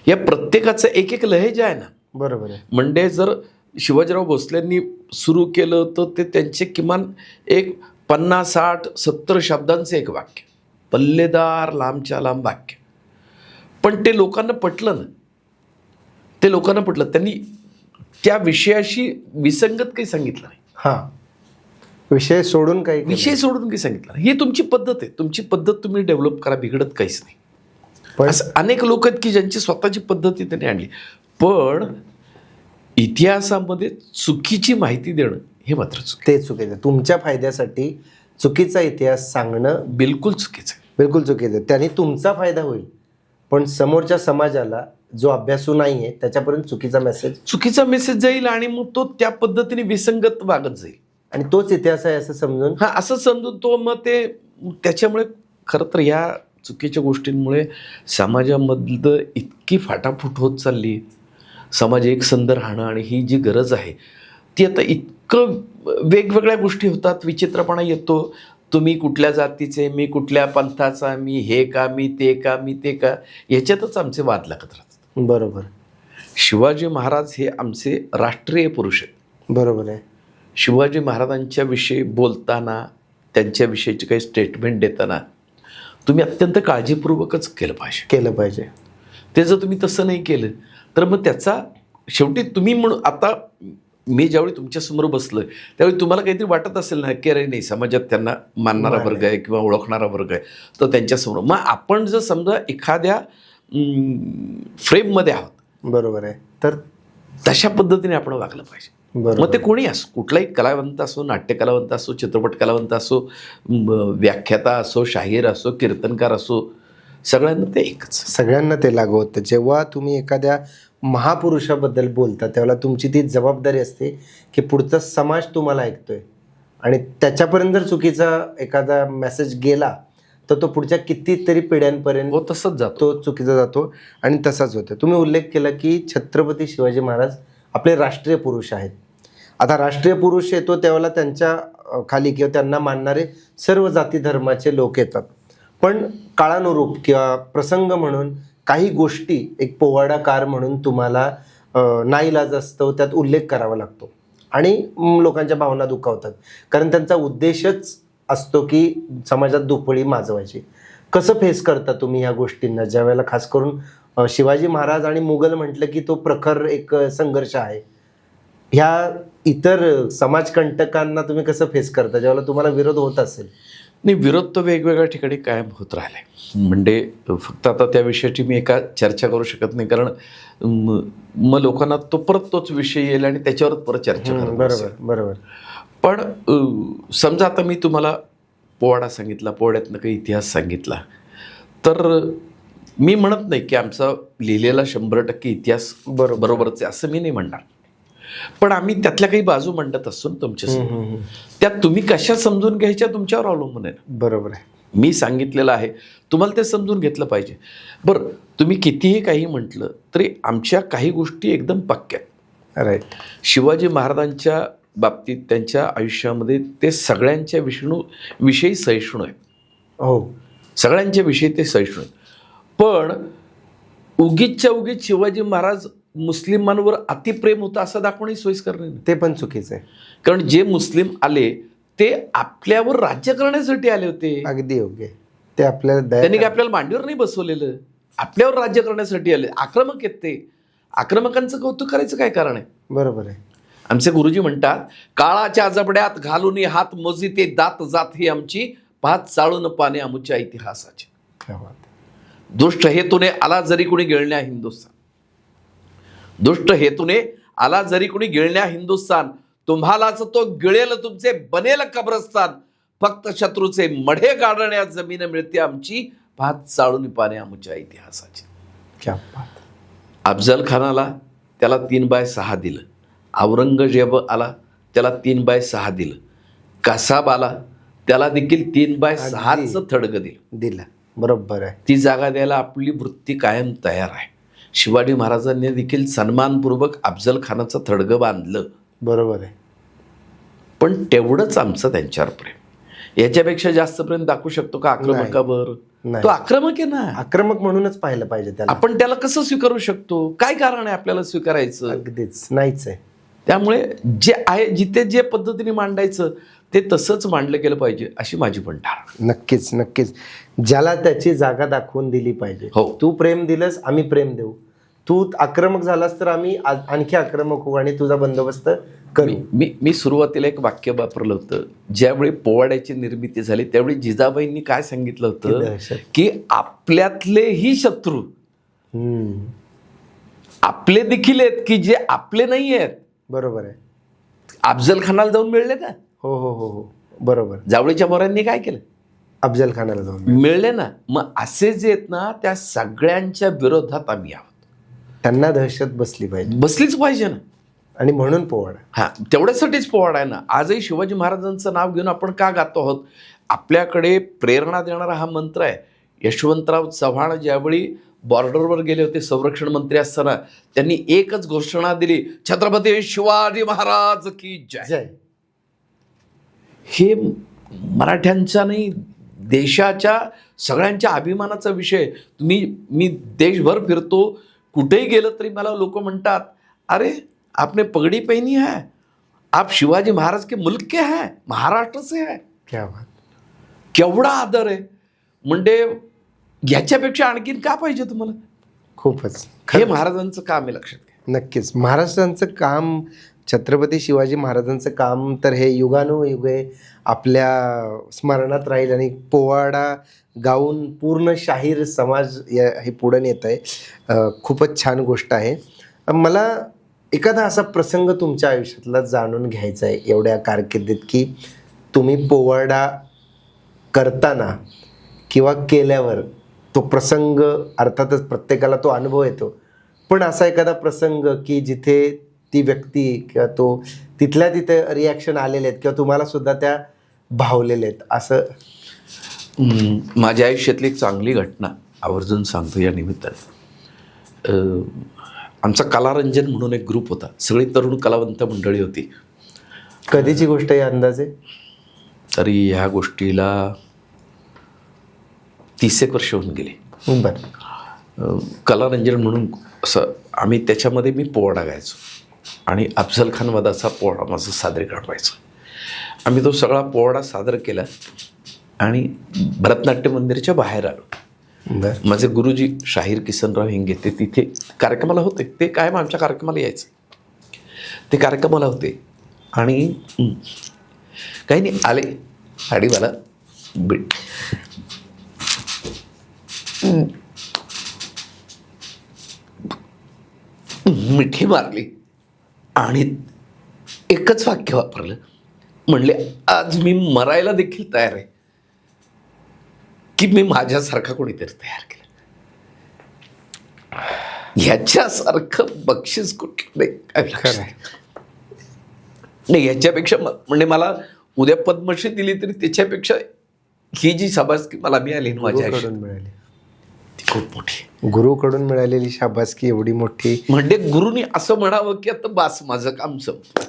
B: या प्रत्येकाचं एक लहेजा आहे ना.
A: बरोबर आहे.
B: म्हणजे जर शिवाजीराव भोसलेंनी सुरू केलं तर ते त्यांचे किमान एक 50, 60, 70 शब्दांचं एक वाक्य, पल्लेदार लांबच्या लांब वाक्य. पण ते लोकांना पटलं ना. त्यांनी त्या विषयाशी विसंगत काही सांगितलं नाही.
A: हां, विषय सोडून काही
B: सांगितलं नाही. ही तुमची पद्धत आहे. तुमची पद्धत तुम्ही डेव्हलप करा, बिघडत काहीच नाही.
A: पण
B: असं अनेक लोक आहेत की ज्यांची स्वतःची पद्धती त्यांनी आणली. पण इतिहासामध्ये चुकीची माहिती देणं हे मात्र
A: ते चुकीचं. तुमच्या फायद्यासाठी चुकीचा इतिहास सांगणं
B: बिलकुल चुकीचं आहे.
A: बिलकुल चुकीचं. त्याने तुमचा फायदा होईल, पण समोरच्या समाजाला जो अभ्यासू नाहीये त्याच्यापर्यंत चुकीचा मेसेज
B: जाईल आणि मग तो त्या पद्धतीने विसंगत वागत जाईल.
A: आणि तोच इतिहास आहे असं समजून
B: तो मग ते त्याच्यामुळे खरं तर ह्या चुकीच्या गोष्टींमुळे समाजामधलं इतकी फाटाफूट होत चालली. समाज एकसंध राहणं आणि ही जी गरज आहे ती आता इतकं वेगवेगळ्या गोष्टी होतात, विचित्रपणा येतो. तुम्ही कुठल्या जातीचे, मी कुठल्या पंथाचा, मी हे का, मी ते का, मी ते का, याच्यातच आमचे वाद लागत राहतात.
A: बरोबर.
B: शिवाजी महाराज हे आमचे राष्ट्रीय पुरुष आहेत.
A: बरोबर आहे.
B: शिवाजी महाराजांच्या विषयी बोलताना, त्यांच्याविषयीची काही स्टेटमेंट देताना तुम्ही अत्यंत काळजीपूर्वकच केलं पाहिजे. ते जर तुम्ही तसं नाही केलं तर मग त्याचा शेवटी तुम्ही म्हणून आता मी ज्यावेळी तुमच्यासमोर बसलोय त्यावेळी तुम्हाला काहीतरी वाटत असेल ना की अरे नाही, समाजात त्यांना मानणारा वर्ग आहे किंवा ओळखणारा वर्ग आहे तर त्यांच्यासमोर मग आपण जर समजा एखाद्या फ्रेममध्ये आहोत,
A: बरोबर आहे, तर
B: तशा पद्धतीने आपण वागलं पाहिजे. मग ते कोणी असो, कुठलाही कलावंत असो, नाट्य कलावंत असो, चित्रपट कलावंत असो, व्याख्याता असो, शाहीर असो, कीर्तनकार असो, सगळ्यांना ते एकच.
A: सगळ्यांना ते लागू होतं. जेव्हा तुम्ही एखाद्या महापुरुषाबद्दल बोलता त्यावेळेला तुमची ती जबाबदारी असते की पुढचा समाज तुम्हाला ऐकतोय आणि त्याच्यापर्यंत जर चुकीचा एखादा मेसेज गेला तर तो पुढच्या कितीतरी पिढ्यांपर्यंत
B: हो, तसंच जातो.
A: तो चुकीचा जातो आणि तसाच होतो. तुम्ही उल्लेख केला की छत्रपती शिवाजी महाराज आपले राष्ट्रीय पुरुष आहेत. आता राष्ट्रीय पुरुष येतो त्यावेळेला त्यांच्या खाली किंवा त्यांना मानणारे सर्व जाती धर्माचे लोक येतात. पण काळानुरूप किंवा प्रसंग म्हणून काही गोष्टी एक पोवाडाकार म्हणून तुम्हाला नाईलाज असतो त्यात उल्लेख करावा लागतो आणि लोकांच्या भावना दुखावतात, कारण त्यांचा उद्देशच असतो की समाजात दुफळी माजवायची. कसं फेस करता तुम्ही ह्या गोष्टींना, ज्या वेळेला खास करून शिवाजी महाराज आणि मुघल म्हटलं की तो प्रखर एक संघर्ष आहे, ह्या इतर समाजकंटकांना तुम्ही कसं फेस करता ज्यावेळेला तुम्हाला विरोध होत असेल?
B: नाही, विरोध तर वेगवेगळ्या ठिकाणी कायम होत राहिलाय. म्हणजे फक्त आता त्या विषयाची मी एका चर्चा करू शकत नाही, कारण मग लोकांना तो परत तोच विषय येईल आणि त्याच्यावर परत चर्चा करत बसेल.
A: बरोबर.
B: पण समजा आता मी तुम्हाला पोवाडा सांगितला, पोवाड्यातनं काही इतिहास सांगितला, तर मी म्हणत नाही की आमचा लिहिलेला 100% इतिहास बरोबरच आहे असं मी नाही म्हणणार. पण आम्ही त्यातल्या काही बाजू मांडत असतो ना तुमच्यासमोर, त्यात तुम्ही कशा समजून घ्यायच्या तुमच्यावर अवलंबून आहे.
A: बरोबर आहे.
B: मी सांगितलेलं आहे, तुम्हाला ते समजून घेतलं पाहिजे. बरं, तुम्ही कितीही काही म्हटलं तरी आमच्या काही गोष्टी एकदम पक्क्या आहेत.
A: राईट. शिवाजी
B: शिवाजी महाराजांच्या बाबतीत त्यांच्या आयुष्यामध्ये ते सगळ्यांच्या विषयी सहिष्णू आहेत.
A: हो,
B: सगळ्यांच्या विषयी ते सहिष्णू आहेत. पण उगीचच्या उगीच शिवाजी महाराज मुस्लिमांवर अतिप्रेम होतं असं दाखवणे सोयीस्कर नाही.
A: ते पण चुकीचं आहे.
B: कारण जे मुस्लिम आले ते आपल्यावर राज्य करण्यासाठी आले होते.
A: अगदी योग्य. ते आपल्याला
B: त्यांनी काय आपल्याला मांडीवर नाही बसवलेलं, आपल्यावर राज्य करण्यासाठी आले. आक्रमक आहेत ते. आक्रमकांचं कौतुक करायचं काय कारण आहे?
A: बरोबर आहे.
B: आमचे गुरुजी म्हणतात, काळाच्या जबड्यात घालून हात मोजी ते दात जात ही आमची, पाच चाळून पाने आमच्या इतिहासाची.
A: क्या बात.
B: दुष्ट हेतूने आला जरी कुणी गिळण्या हिंदुस्थान, दुष्ट हेतूने आला जरी कुणी गिळण्या हिंदुस्थान, तुम्हालाच तो गिळेल तुमचे बनेल कब्रस्तान, फक्त शत्रूचे मढे गाडण्यात जमीन मिळते आमची, पाच चाळून पाने आमच्या इतिहासाची.
A: क्या बात.
B: अफजल खानाला त्याला 3/6 दिलं, औरंगजेब आला त्याला 3/6 दिलं, कसाब आला त्याला देखील 3/6चं थडगं
A: दिलं. बरोबर आहे.
B: ती जागा द्यायला आपली वृत्ती कायम तयार आहे. शिवाजी महाराजांनी देखील सन्मानपूर्वक अफजल खानाचं थडगं बांधलं.
A: बरोबर आहे.
B: पण तेवढंच आमचं त्यांच्यावर प्रेम. याच्यापेक्षा जास्त प्रेम दाखवू शकतो का आक्रमकावर? तो आक्रमक आहे ना.
A: आक्रमक म्हणूनच पाहिलं पाहिजे त्याला.
B: आपण त्याला कसं स्वीकारू शकतो? काय कारण आहे आपल्याला स्वीकारायचं?
A: अगदीच नाहीच आहे.
B: त्यामुळे जे आहे, जिथे जे पद्धतीने मांडायचं ते तसंच मांडलं गेलं पाहिजे अशी माझी पण धारणा.
A: नक्कीच नक्कीच. ज्याला त्याची जागा दाखवून दिली पाहिजे.
B: हो.
A: तू प्रेम दिलंस, आम्ही प्रेम देऊ. तू आक्रमक झालास तर आम्ही आणखी आक्रमक होऊ आणि तुझा बंदोबस्त करू.
B: मी सुरुवातीला एक वाक्य वापरलं होतं. ज्यावेळी पोवाड्याची निर्मिती झाली त्यावेळी जिजाबाईंनी काय सांगितलं होतं की आपल्यातलेही शत्रू आपले देखील आहेत की जे आपले नाही आहेत. बरोबर आहे. अफजल खानाला जाऊन मिळले का? हो हो हो हो बरोबर. जावळीच्या मोऱ्यांनी काय केलं? अफजल खानाला जाऊन मिळले ना. मग असे जे आहेत ना त्या सगळ्यांच्या विरोधात आम्ही आहोत. त्यांना दहशत बसली पाहिजे. बसलीच पाहिजे ना. आणि म्हणून पोवाडा. हा, तेवढ्यासाठीच पोवाडा आहे ना. आजही शिवाजी महाराजांचं नाव घेऊन आपण का गातो आहोत? आपल्याकडे प्रेरणा देणारा हा मंत्र आहे. यशवंतराव चव्हाण ज्यावेळी बॉर्डरवर गेले होते संरक्षण मंत्री असताना त्यांनी एकच घोषणा दिली, छत्रपती शिवाजी महाराज की जय. हे मराठ्यांचा नाही, देशाच्या सगळ्यांच्या अभिमानाचा विषय. मी देशभर फिरतो, कुठेही गेलं तरी मला लोक म्हणतात, अरे आपने पगड़ी पहनी है, आप शिवाजी महाराज के मुल्क के हैं, महाराष्ट्र से है. क्या बात. केवढा आदर आहे. म्हणजे याच्यापेक्षा आणखीन का पाहिजे तुम्हाला? खूपच. हे महाराजांचं काम आहे, लक्षात घ्या. नक्कीच. महाराष्ट्रांचं काम, छत्रपती शिवाजी महाराजांचं काम तर हे युगानुयुगे आपल्या स्मरणात राहील आणि पोवाडा गाऊन पूर्ण शाहीर समाज हे पुढे येत आहे. खूपच छान गोष्ट आहे. मला
A: एखादा असा प्रसंग तुमच्या आयुष्यातला जाणून घ्यायचा आहे एवढ्या कारकिर्दीत, की तुम्ही पोवाडा करताना किंवा केल्यावर तो प्रसंग, अर्थातच प्रत्येकाला तो अनुभव येतो, पण असा एखादा प्रसंग की जिथे ती व्यक्ती किंवा तो तिथल्या तिथे रिॲक्शन आलेले आहेत किंवा तुम्हाला सुद्धा त्या भावलेले आहेत असं?
B: माझ्या आयुष्यातली एक चांगली घटना आवर्जून सांगतो या निमित्ताने. आमचा कलारंजन म्हणून एक ग्रुप होता, सगळी तरुण कलावंत मंडळी होती.
A: कधीची गोष्ट आहे अंदाजे?
B: तरी ह्या गोष्टीला 30 वर्ष होऊन गेली.
A: बरं.
B: कलारंजन म्हणून असं आम्ही त्याच्यामध्ये मी पोवाडा गायचो आणि अफजल खान वधाचा पोवाडा माझं सादरीकरण व्हायचं. आम्ही तो सगळा पोवाडा सादर केला आणि भरतनाट्य मंदिराच्या बाहेर आलो.
A: बरं.
B: माझे गुरुजी शाहीर किसनराव हिंगे ते तिथे कार्यक्रमाला होते. ते कायम आमच्या कार्यक्रमाला यायचे. ते कार्यक्रमाला होते आणि काही नाही आले आणि मला मिठी मारली आणि एकच वाक्य वापरलं, म्हणले आज मी मरायला देखील तयार आहे की मी माझ्यासारखा कोणीतरी तयार केलं. ह्याच्यासारखं बक्षीस कुठलं नाही. नाही याच्यापेक्षा म्हणजे मला उद्या पद्मश्री दिली तरी त्याच्यापेक्षा ही जी शाबासकी मला मिळाली ना माझ्या आयुष्यात
A: मिळाली
B: ती खूप मोठी.
A: गुरुकडून मिळालेली शाबासकी एवढी मोठी.
B: म्हणजे गुरुनी असं म्हणावं की आता बास माझं काम संपलं.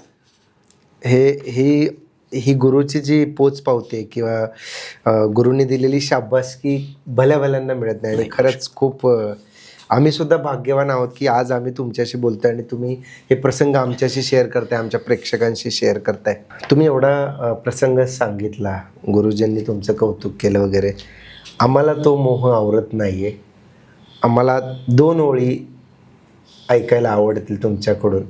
A: ही गुरुची जी पोच पावते किंवा गुरुनी दिलेली शाबासकी भल्या भल्यांना मिळत नाही. आणि खरंच खूप आम्ही सुद्धा भाग्यवान आहोत की आज आम्ही तुमच्याशी बोलतोय आणि तुम्ही हे प्रसंग आमच्याशी शेअर करताय, आमच्या प्रेक्षकांशी शेअर करताय. तुम्ही एवढा प्रसंग सांगितला, गुरुजींनी तुमचं कौतुक केलं वगैरे, आम्हाला तो मोह आवरत नाही आहे. आम्हाला 2 ओळी ऐकायला आवडतील तुमच्याकडून,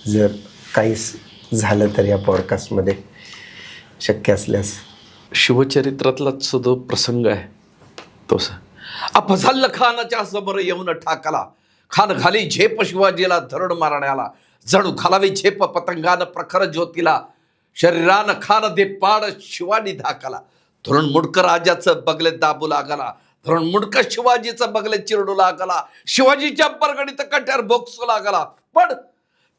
A: जर काहीच झालं तर या पॉडकास्टमध्ये शक्य असल्यास.
B: शिवचरित्रातलाच सुद्धा प्रसंग आहे तो. अफझल खानाच्या समोर येऊन ठाकला, खान घाली झेप शिवाजीला धरण मारण्याला, जणू घालावी झेप पतंगान प्रखर ज्योतीला, शरीरान खान दे पाड शिवानी धाकला, धरण मुडक राजाचं बगले दाबू लागला, धरण मुडक शिवाजीचं बगले चिरडू लागला, शिवाजीच्या परगडीत कट्यार बोक्सू लागला. पण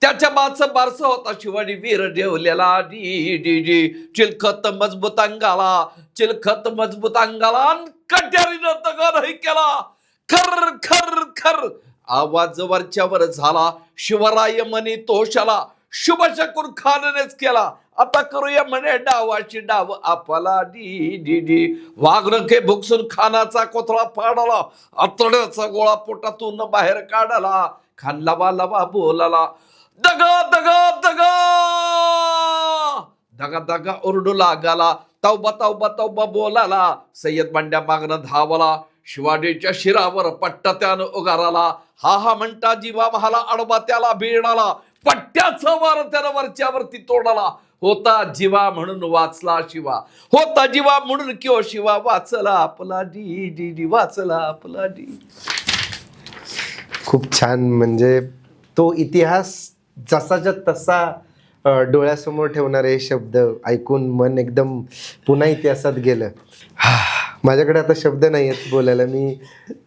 B: त्याच्या बाचं बारसं होता शिवाजी वीर ठेवलेला. डी डी डी चिलखत मजबूत अंगाला, चिलखत मजबूत अंगाला, कट्यारीनं तगरही केला. खर खर खर आवाज वरच्यावर झाला, शिवराय मनी तोषाला, शुभ शकून खाननेच केला. आता करूया म्हणे डावाशी डाव आपला. डी डी डी वाघनखे भुकसून खानाचा कोथळा फाडला, आतड्याचा गोळा पोटातून बाहेर काढला. खान लवा लवा बोलाला, दगा दगा दगा दगा दगा ओरडू लागला, तौबा तौबा तौबा बोलाला. सय्यद बंड्या मागणं धावला, शिवाजीच्या शिरावर पट्टा त्यानं उगाराला. हा हा म्हणता जीवा महाला अडबा त्याला भिडाला, पट्ट्याचा वार त्यानं वरच्यावरती तोडला. होता जीवा म्हणून वाचला शिवा, होता जीवा म्हणून किंवा शिवा वाचला आपला. डी डी डी वाचला आपला. डी.
A: खूप छान. म्हणजे तो इतिहास जसाच्या तसा डोळ्यासमोर ठेवणारे शब्द ऐकून मन एकदम पुन्हा इतिहासात गेलं. माझ्याकडे आता शब्द नाही आहेत बोलायला. मी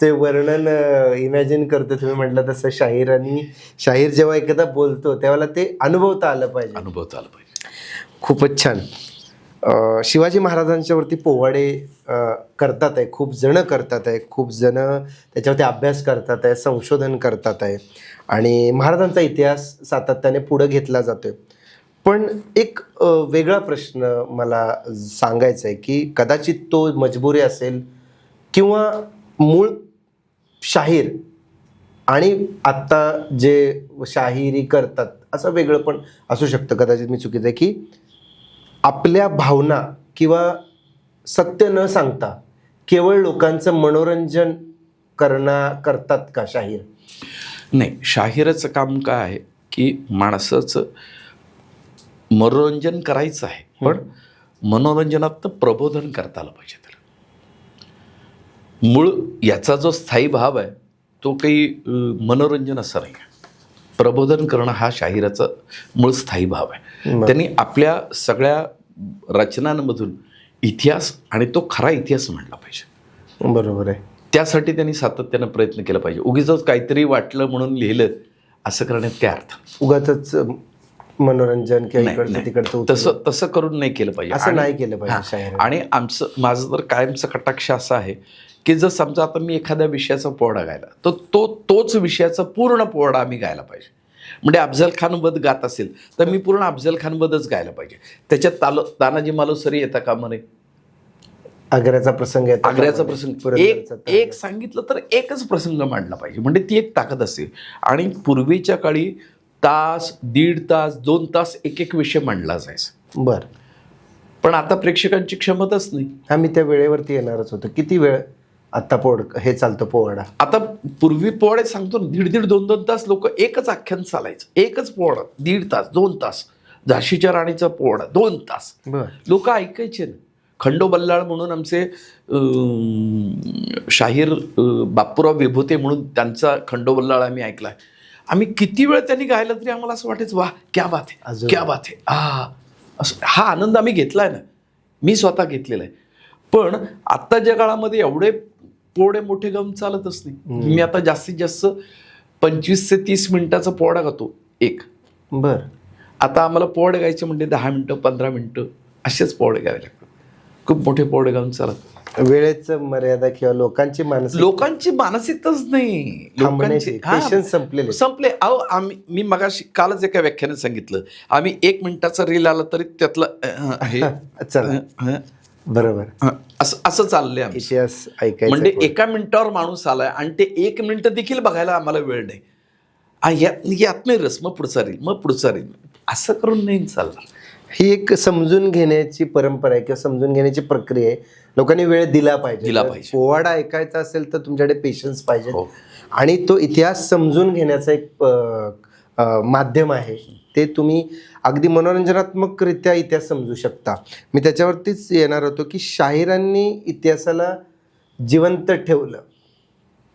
A: ते वर्णन इमॅजिन करतो. तुम्ही म्हटलं तसं शाहीर जेव्हा एकदा बोलतो त्यावेळेला ते अनुभवता आलं पाहिजे. खूपच छान. शिवाजी महाराजांच्या वरती पोवाडे करतात आहे, खूप जण करतात आहे, खूप जण त्याच्यावरती अभ्यास करतात आहे, संशोधन करतात आहे आणि महाराजांचा इतिहास सातत्याने पुढं घेतला जातोय. पण एक वेगळा प्रश्न मला सांगायचा आहे की कदाचित तो मजबुरी असेल किंवा मूळ शाहीर आणि आत्ता जे शाहिरी करतात असं वेगळं पण असू शकतं. कदाचित मी चुकीचं आहे की आपल्या भावना किंवा सत्य न सांगता केवळ लोकांचं मनोरंजन करतात का शाहीर?
B: नाही, शाहिराचं काम काय आहे की माणसाचं मनोरंजन करायचं आहे, पण मनोरंजनात प्रबोधन करता आलं पाहिजे. त्याला मूळ याचा जो स्थायी भाव आहे तो काही मनोरंजन असं नाही, प्रबोधन करणं हा शाहिराचा मूळ स्थायी भाव आहे.
A: बरं.
B: त्यांनी आपल्या सगळ्या रचनांमधून इतिहास आणि तो खरा इतिहास म्हणला पाहिजे.
A: बरोबर आहे.
B: त्यासाठी त्यांनी सातत्यानं प्रयत्न केला पाहिजे. उगीच काहीतरी वाटलं म्हणून लिहिलं असं करण्यात काय अर्थ नाही.
A: उगाचच मनोरंजन किंवा
B: नाही,
A: इकडचं
B: नाही.
A: तिकडचं
B: तसं करून नाही केलं पाहिजे.
A: असं नाही केलं पाहिजे
B: हां.
A: शाहिराने.
B: आणि माझं तर कायमचा कटाक्ष असा आहे की जर समजा आता मी एखाद्या विषयाचा पोवाडा गायला तर तोच विषयाचा पूर्ण पोवाडा आम्ही गायला पाहिजे. म्हणजे अफजल खान वध गात असेल तर मी पूर्ण अफजल खान वधच गायला पाहिजे. त्याच्यात तानाजी मालुसरे येता कामा नये.
A: आग्र्याचा प्रसंग येतो.
B: आग्र्याचा प्रसंग एक सांगितलं तर एकच प्रसंग मांडला पाहिजे. म्हणजे ती एक ताकद असते. आणि पूर्वीच्या काळी तास, 1.5 तास, 2 तास एक विषय मांडला जायचा.
A: बर.
B: पण आता प्रेक्षकांची क्षमताच नाही.
A: हा, मी त्या वेळेवरती येणारच होतो. किती वेळ आता हे चालतं पोवाडा?
B: आता पूर्वी पोवाडे सांगतो ना, 1.5 2 तास लोक एकच आख्यान चालायचं. एकच पोवाडा 1.5 तास 2 तास. झाशीच्या राणीचा पोवाडा 2 तास.
A: बर.
B: लोक ऐकायचे ना. खंडोबल्लाळ म्हणून आमचे शाहीर बापूराव विभूते म्हणून त्यांचा खंडोबल्लाळ आम्ही ऐकलाय. आम्ही किती वेळ त्यांनी गायलं तरी आम्हाला असं वाटायचं वा क्या बात आहे, क्या बात आहे. असं हा आनंद आम्ही घेतलाय ना. मी स्वतः घेतलेला आहे. पण आत्ताच्या काळामध्ये एवढे पोवाडे मोठे गाऊन चालतच नाही. मी आता जास्तीत जास्त 25 ते 30 मिनिटाचा पोवाडा गातो एक.
A: बर.
B: आता आम्हाला पोवाडे गायचे म्हणजे 10 मिनिटं 15 मिनिटं असेच पोवाडे गावे लागतात. खूप मोठे पोवाडे गाऊन चालत.
A: वेळेचं मर्यादा किंवा लोकांची
B: मानसिकताच नाही. लोकांची संपले. अहो मी मगाशी कालच एका व्याख्यानात सांगितलं, आम्ही 1 मिनिटाचा रील आला तरी त्यातलं
A: बरोबर
B: असं चाललंय आमचं.
A: इतिहास ऐकायचा
B: म्हणजे 1 मिनिटावर माणूस आलाय आणि ते 1 मिनिट देखील बघायला आम्हाला वेळ नाही. यात नाही रस. मग पुढचा रील असं करून नाही चालणार.
A: ही एक समजून घेण्याची परंपरा आहे किंवा समजून घेण्याची प्रक्रिया आहे. लोकांनी वेळ दिला पाहिजे. पोवाडा ऐकायचा असेल तर तुमच्याकडे पेशन्स पाहिजे. आणि तो इतिहास समजून घेण्याचा एक माध्यम आहे. ते तुम्ही अगदी मनोरंजनात्मकरित्या इतिहास समजू शकता. मी त्याच्यावरतीच येणार होतो की शाहिरांनी इतिहासाला जिवंत ठेवलं,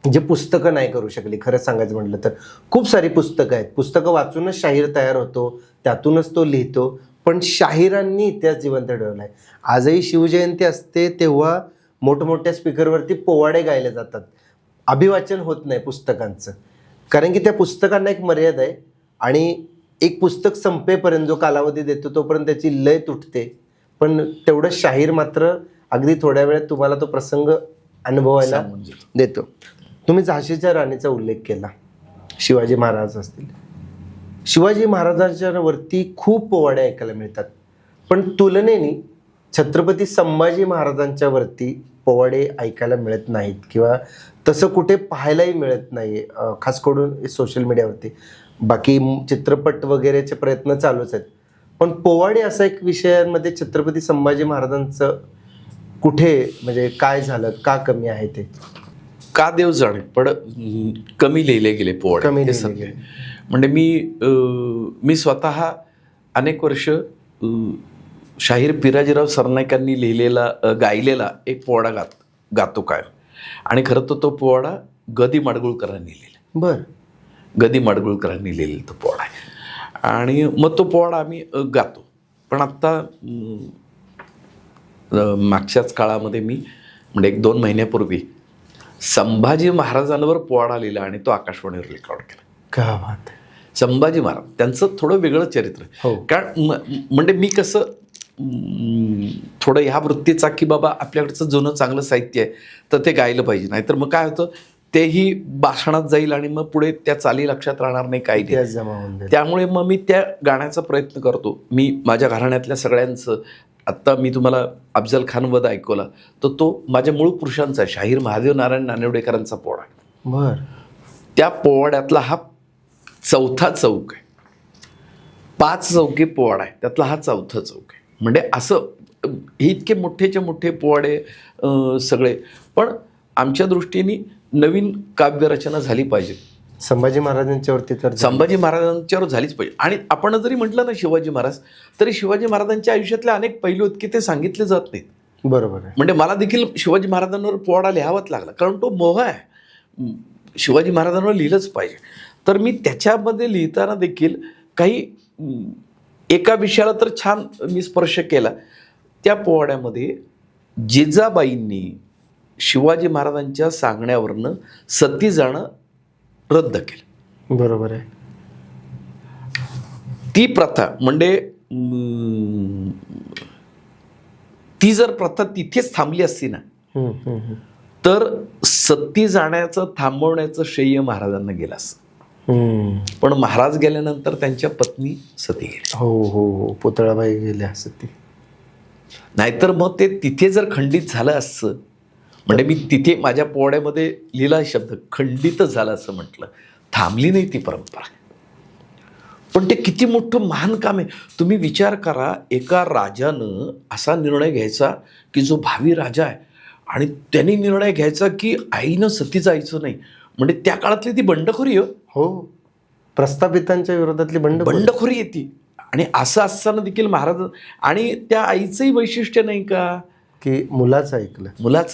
A: जे पुस्तकं नाही करू शकली. खरं सांगायचं म्हटलं तर खूप सारी पुस्तकं आहेत. पुस्तकं वाचूनच शाहीर तयार होतो, त्यातूनच तो लिहितो. पण शाहिरांनी इतिहास जिवंत ठेवला आहे. आजही शिवजयंती असते तेव्हा मोठमोठ्या स्पीकरवरती पोवाडे गायले जातात. अभिवाचन होत नाही पुस्तकांचं, कारण की त्या पुस्तकांना एक मर्यादा आहे. आणि एक पुस्तक संपेपर्यंत जो कालावधी देतो तोपर्यंत त्याची लय तुटते. पण तेवढं शाहीर मात्र अगदी थोड्या वेळात तुम्हाला तो प्रसंग अनुभवायला देतो. तुम्ही झाशीच्या राणीचा उल्लेख केला. शिवाजी महाराज असतील. शिवाजी महाराजांच्या वरती खूप पोवाडे ऐकायला मिळतात. पण तुलनेने छत्रपती संभाजी महाराजांच्या वरती पोवाडे ऐकायला मिळत नाहीत किंवा तसं कुठे पाहायलाही मिळत नाही, खास करून सोशल मीडियावरती. बाकी चित्रपट वगैरेचे प्रयत्न चालूच आहेत. पण पोवाडे असा एक विषयांमध्ये छत्रपती संभाजी महाराजांचं कुठे, म्हणजे काय झालं, का कमी आहे ते?
B: का देव जाणे, पण कमी लिहिले गेले पोवाडे. म्हणजे मी स्वतः अनेक वर्ष शाहीर पिराजीराव सरनाईकांनी गायलेला एक पोवाडा गातो काय. आणि खरं तर तो पोवाडा गदी माडगुळकरांनी लिहिला.
A: बरं.
B: गदी माडगुळकरांनी लिहिलेला तो पोवाडा आहे. आणि मग तो पोवाडा आम्ही गातो. पण आत्ता मागच्याच काळामध्ये मी म्हणजे 1-2 महिन्यापूर्वी संभाजी महाराजांवर पोवाडा लिहिला आणि तो आकाशवाणीवर रेकॉर्ड केला.
A: क्या बात.
B: संभाजी महाराज त्यांचं थोडं वेगळं चरित्र. कारण म्हणजे मी कसं थोडं ह्या वृत्तीचा की बाबा आपल्याकडचं जुनं चांगलं साहित्य आहे तर ते गायलं पाहिजे. नाहीतर मग काय होतं, तेही भाषणात जाईल आणि मग पुढे त्या चाली लक्षात राहणार नाही, काही नाही. त्यामुळे मग मी त्या गाण्याचा प्रयत्न करतो. मी माझ्या घराण्यातल्या सगळ्यांचं, आत्ता मी तुम्हाला अफजल खान वध ऐकवला तर तो माझ्या मूळ पुरुषांचा आहे, शाहीर महादेव नारायण नानिवडेकरांचा पोवाडा.
A: बर. त्या
B: पोवाड्यातला हा 4था चौक आहे. 5 चौकी पोवाडा आहे, त्यातला हा 4था चौक आहे. म्हणजे असं हे इतके मोठेच्या मोठे पोवाडे सगळे. पण आमच्या दृष्टीने नवीन काव्यरचना झाली पाहिजे.
A: संभाजी महाराजांच्यावरती तर
B: संभाजी महाराजांच्यावर झालीच पाहिजे. आणि आपण जरी म्हटलं ना शिवाजी महाराज, तरी शिवाजी महाराजांच्या आयुष्यातले अनेक पैलू आहेत की ते सांगितले जात नाहीत.
A: बरोबर आहे.
B: म्हणजे मला देखील शिवाजी महाराजांवर पोवाडा लिहावाच लागला, कारण तो मोह आहे. शिवाजी महाराजांवर लिहिलंच पाहिजे. तर मी त्याच्यामध्ये लिहिताना देखील काही एका विषयाला तर छान मी स्पर्श केला. त्या पोवाड्यामध्ये जिजाबाईंनी शिवाजी महाराजांच्या सांगण्यावरनं सती जाणं रद्द केलं.
A: बरोबर आहे.
B: ती प्रथा म्हणजे ती जर प्रथा तिथेच थांबली असती ना, तर सती जाण्याचं थांबवण्याचं श्रेय महाराजांना गेलं असतं. पण महाराज गेल्यानंतर त्यांच्या पत्नी सती गेल्या.
A: हो हो हो, पुतळाबाई गेल्या सती.
B: नाहीतर मग ते तिथे जर खंडित झालं असतं, म्हणजे मी तिथे माझ्या पोवाड्यामध्ये लिहिला शब्द खंडितच झालं असं म्हटलं, थांबली नाही ती परंपरा. पण ते किती मोठं महान काम आहे. तुम्ही विचार करा, एका राजानं असा निर्णय घ्यायचा की जो भावी राजा आहे, आणि त्यांनी निर्णय घ्यायचा की आईनं सती जायचं नाही. म्हणजे त्या काळातली ती बंडखोरी
A: हो, प्रस्थापितांच्या विरोधातली
B: बंडखोरी येते. आणि असं असताना देखील महाराज, आणि त्या आईचंही वैशिष्ट्य नाही का
A: की मुलाचं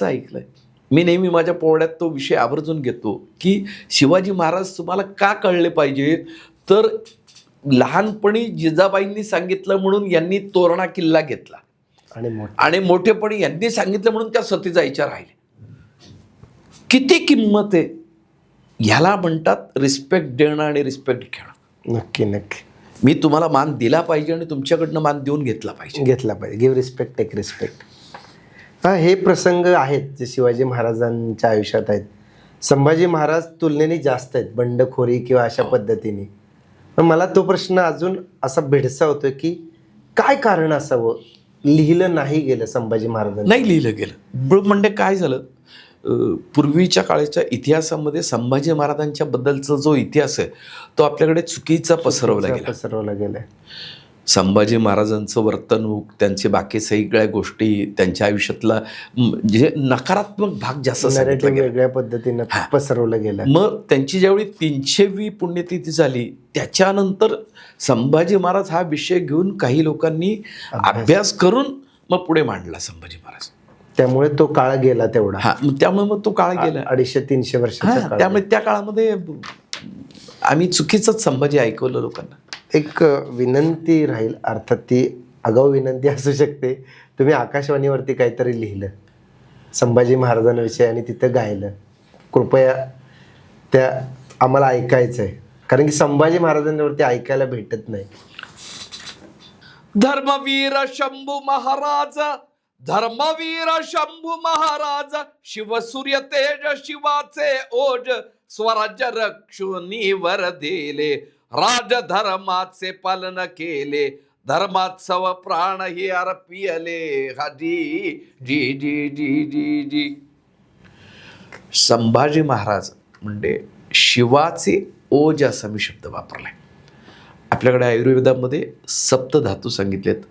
B: ऐकलंय. मी नेहमी माझ्या पोवाड्यात तो विषय आवर्जून घेतो की शिवाजी महाराज तुम्हाला का कळले पाहिजे, तर लहानपणी जिजाबाईंनी सांगितलं म्हणून यांनी तोरणा किल्ला घेतला, आणि मोठेपणी यांनी सांगितलं म्हणून त्या सती जायच्या राहिल्या. किती किंमत आहे. ह्याला म्हणतात रिस्पेक्ट देणं आणि रिस्पेक्ट घेणं.
A: नक्की नक्की.
B: मी तुम्हाला मान दिला पाहिजे आणि तुमच्याकडनं मान देऊन घेतला पाहिजे.
A: Give respect, take respect. हा, हे प्रसंग आहेत जे शिवाजी महाराजांच्या आयुष्यात आहेत. संभाजी महाराज तुलनेने जास्त आहेत बंडखोरी किंवा अशा पद्धतीने. पण मला तो प्रश्न अजून असा भेडसावतोय की काय कारण असावं लिहिलं नाही गेलं संभाजी महाराजांना.
B: नाही लिहिलं गेलं म्हणजे काय झालं, पूर्वीच्या काळाच्या इतिहासामध्ये संभाजी महाराजांच्या बद्दलचा जो इतिहास आहे तो आपल्याकडे चुकीचा पसरवला गेला. संभाजी महाराजांचं वर्तणूक, त्यांचे बाकी सगळ्या गोष्टी, त्यांच्या आयुष्यातला म्हणजे नकारात्मक भाग जास्त
A: वेगळ्या पद्धतीनं पसरवलं गेलं.
B: मग त्यांची ज्यावेळी 300वी पुण्यतिथी झाली त्याच्यानंतर संभाजी महाराज हा विषय घेऊन काही लोकांनी अभ्यास करून मग पुढे मांडला संभाजी महाराज.
A: त्यामुळे तो काळ गेला तेवढा.
B: त्यामुळे मग तो काळ गेला
A: 250-300 वर्षाचा.
B: त्यामुळे त्या काळामध्ये आम्ही चुकीचंच संभाजी ऐकवलं लोकांना.
A: एक विनंती राहील, अर्थात ती आगाऊ विनंती असू शकते. तुम्ही आकाशवाणीवरती काहीतरी लिहिलं संभाजी महाराजांविषयी आणि तिथं गायलं, कृपया त्या आम्हाला ऐकायचं आहे. कारण की संभाजी महाराजांवरती ऐकायला भेटत नाही.
B: धर्मवीर शंभू महाराज, धर्मवीर शंभू महाराज, शिवसूर्य तेज शिवाचे ओज, स्वराज्य रक्षुनीवर दिले, राजधर्माचे पालन केले, धर्मात्सव प्राण ही अर्पिले. हा जी जी जी जी जी जी. संभाजी महाराज म्हणजे शिवाचे ओज असा मी शब्द वापरलाय. आपल्याकडे आयुर्वेदामध्ये सप्तधातू सांगितलेत.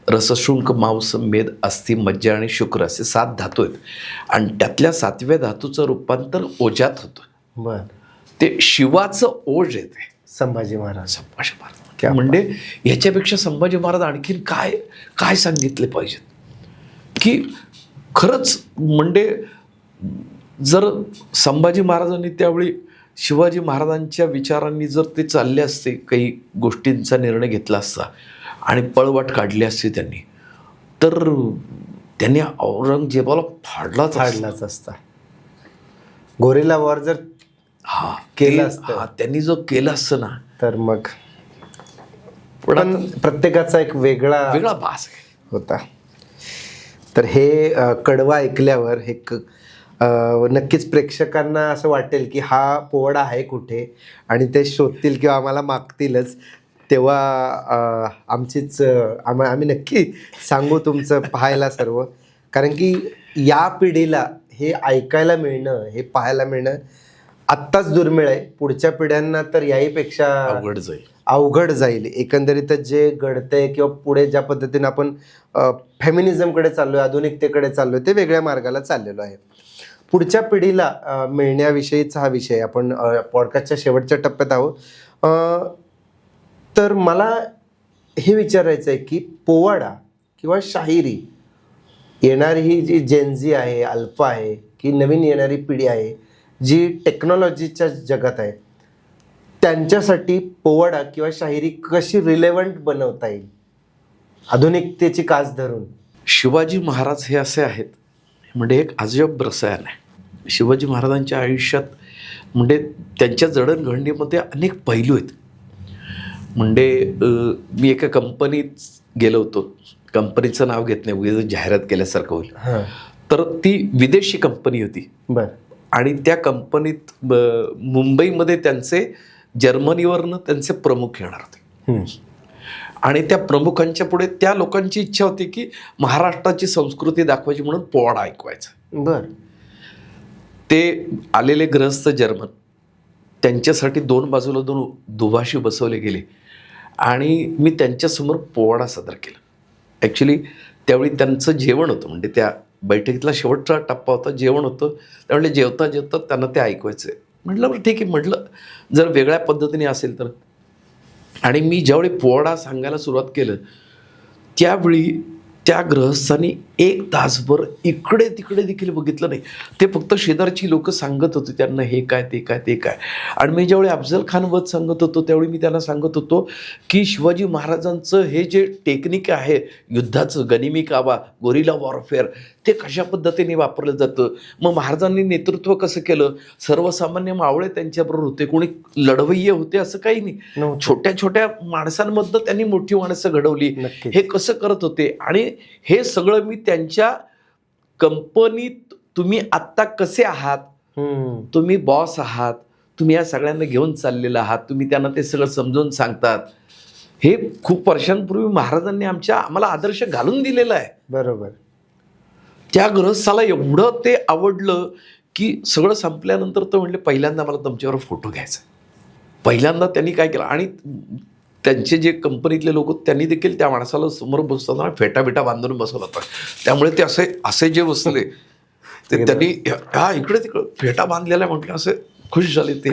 B: रसशृंख, मांस, मेद, अस्थि, मज्जा आणि शुक्र असे 7 धातू आहेत. आणि त्यातल्या 7व्या धातूचं रूपांतर ओजात होतं.
A: बरं.
B: ते शिवाचं ओज येते
A: संभाजी महाराज.
B: म्हणजे ह्याच्यापेक्षा संभाजी महाराज आणखीन काय काय सांगितले पाहिजेत की खरंच. म्हणजे जर संभाजी महाराजांनी त्यावेळी शिवाजी महाराजांच्या विचारांनी जर ते चालले असते, काही गोष्टींचा निर्णय घेतला असता आणि पळवाट काढली असती त्यांनी, तर त्यांनी औरंगजेबाला फाडलाच असता.
A: गोरिल्ला वॉर जर केलं असतं,
B: त्यांनी जो केलं असतं ना,
A: तर मग पण प्रत्येकाचा एक वेगळा
B: भास
A: होता. तर हे कडवं ऐकल्यावर हे नक्कीच प्रेक्षकांना असं वाटेल की हा पोवाडा आहे कुठे, आणि ते शोधतील किंवा आम्हाला मागतीलच. तेव्हा आम्ही नक्की सांगू तुमचं पाहायला सर्व. कारण की या पिढीला हे ऐकायला मिळणं, हे पाहायला मिळणं आत्ताच दुर्मिळ आहे. पुढच्या पिढ्यांना तर याहीपेक्षा अवघड जाईल. एकंदरीतच जे घडतंय किंवा पुढे ज्या पद्धतीने आपण फेमिनिझमकडे चाललोय, आधुनिकतेकडे चाललोय, ते वेगळ्या मार्गाला चाललेलो आहे. पुढच्या पिढीला मिळण्याविषयीचा हा विषय. आपण पॉडकास्टच्या शेवटच्या टप्प्यात आहोत. तर मला हे विचारायचं आहे की पोवाडा किंवा शाहिरी, येणारी ही जी जेनझी आहे, अल्फा आहे, की नवीन येणारी पिढी आहे जी टेक्नॉलॉजीच्या जगात आहे, त्यांच्यासाठी पोवाडा किंवा शाहिरी कशी रिलेव्हंट बनवता येईल आधुनिकतेची कास धरून?
B: शिवाजी महाराज हे असे आहेत म्हणजे एक अजब रसायन आहे. शिवाजी महाराजांच्या आयुष्यात म्हणजे त्यांच्या जडणघडणीमध्ये अनेक पैलू आहेत. म्हणजे मी एका कंपनीत गेलो होतो, कंपनीचं नाव घेत नाही उगाच जाहिरात केल्यासारखं होईल. तर ती विदेशी कंपनी होती.
A: बरं.
B: आणि त्या कंपनीत मुंबईमध्ये त्यांचे जर्मनीवरनं त्यांचे प्रमुख येणार होते. आणि त्या प्रमुखांच्या पुढे त्या लोकांची इच्छा होती की महाराष्ट्राची संस्कृती दाखवायची म्हणून पोवाडा ऐकवायचा.
A: बरं.
B: ते आलेले गृहस्थ जर्मन, त्यांच्यासाठी 2 बाजूला 2 दुभाषी बसवले गेले आणि मी त्यांच्यासमोर पोवाडा सादर केला. ॲक्च्युली त्यावेळी त्यांचं जेवण होतं, म्हणजे त्या बैठकीतला शेवटचा टप्पा होता, जेवण होतं. त्यावेळी जेवता जेवता त्यांना ते ऐकवायचं आहे. म्हटलं बरं ठीक आहे, म्हटलं जर वेगळ्या पद्धतीने असेल तर. आणि मी ज्यावेळी पोवाडा सांगायला सुरुवात केलं त्यावेळी त्या गृहस्थांनी 1 तासभर इकडे तिकडे देखील बघितलं नाही. ते फक्त शेजारची लोक सांगत होते त्यांना हे काय ते काय ते काय. आणि मी ज्यावेळी अफजल खान वध सांगत होतो त्यावेळी मी त्यांना सांगत होतो की शिवाजी महाराजांचं हे जे टेक्निक आहे युद्धाचं, गनिमी काबा, गोरिला वॉरफेअर, ते कशा पद्धतीने वापरलं जातं. मग महाराजांनी नेतृत्व कसं केलं, सर्वसामान्य मावळे त्यांच्याबरोबर होते, कोणी लढवय्ये होते असं काही नाही. छोट्या छोट्या माणसांमधनं त्यांनी मोठी माणसं घडवली, हे कसं करत होते. आणि हे सगळं मी त्यांच्या कंपनीत, तुम्ही आत्ता कसे आहात, तुम्ही बॉस आहात, तुम्ही या सगळ्यांना घेऊन चाललेला आहात, तुम्ही त्यांना ते सगळं समजून सांगतात. हे खूप वर्षांपूर्वी महाराजांनी आम्हाला आदर्श घालून दिलेला आहे.
A: बरोबर.
B: त्या गृहस्थाला एवढं ते आवडलं की सगळं संपल्यानंतर तो म्हणले पहिल्यांदा मला तुमच्यावर फोटो घ्यायचा. पहिल्यांदा त्यांनी काय केलं, आणि त्यांचे जे कंपनीतले लोक त्यांनी देखील त्या माणसाला समोर बसताना फेटा बांधून बसवला होता. त्यामुळे ते असे जे बसले ते त्यांनी इकडे तिकडे फेटा बांधलेला म्हटलं असे खुश झाले ते.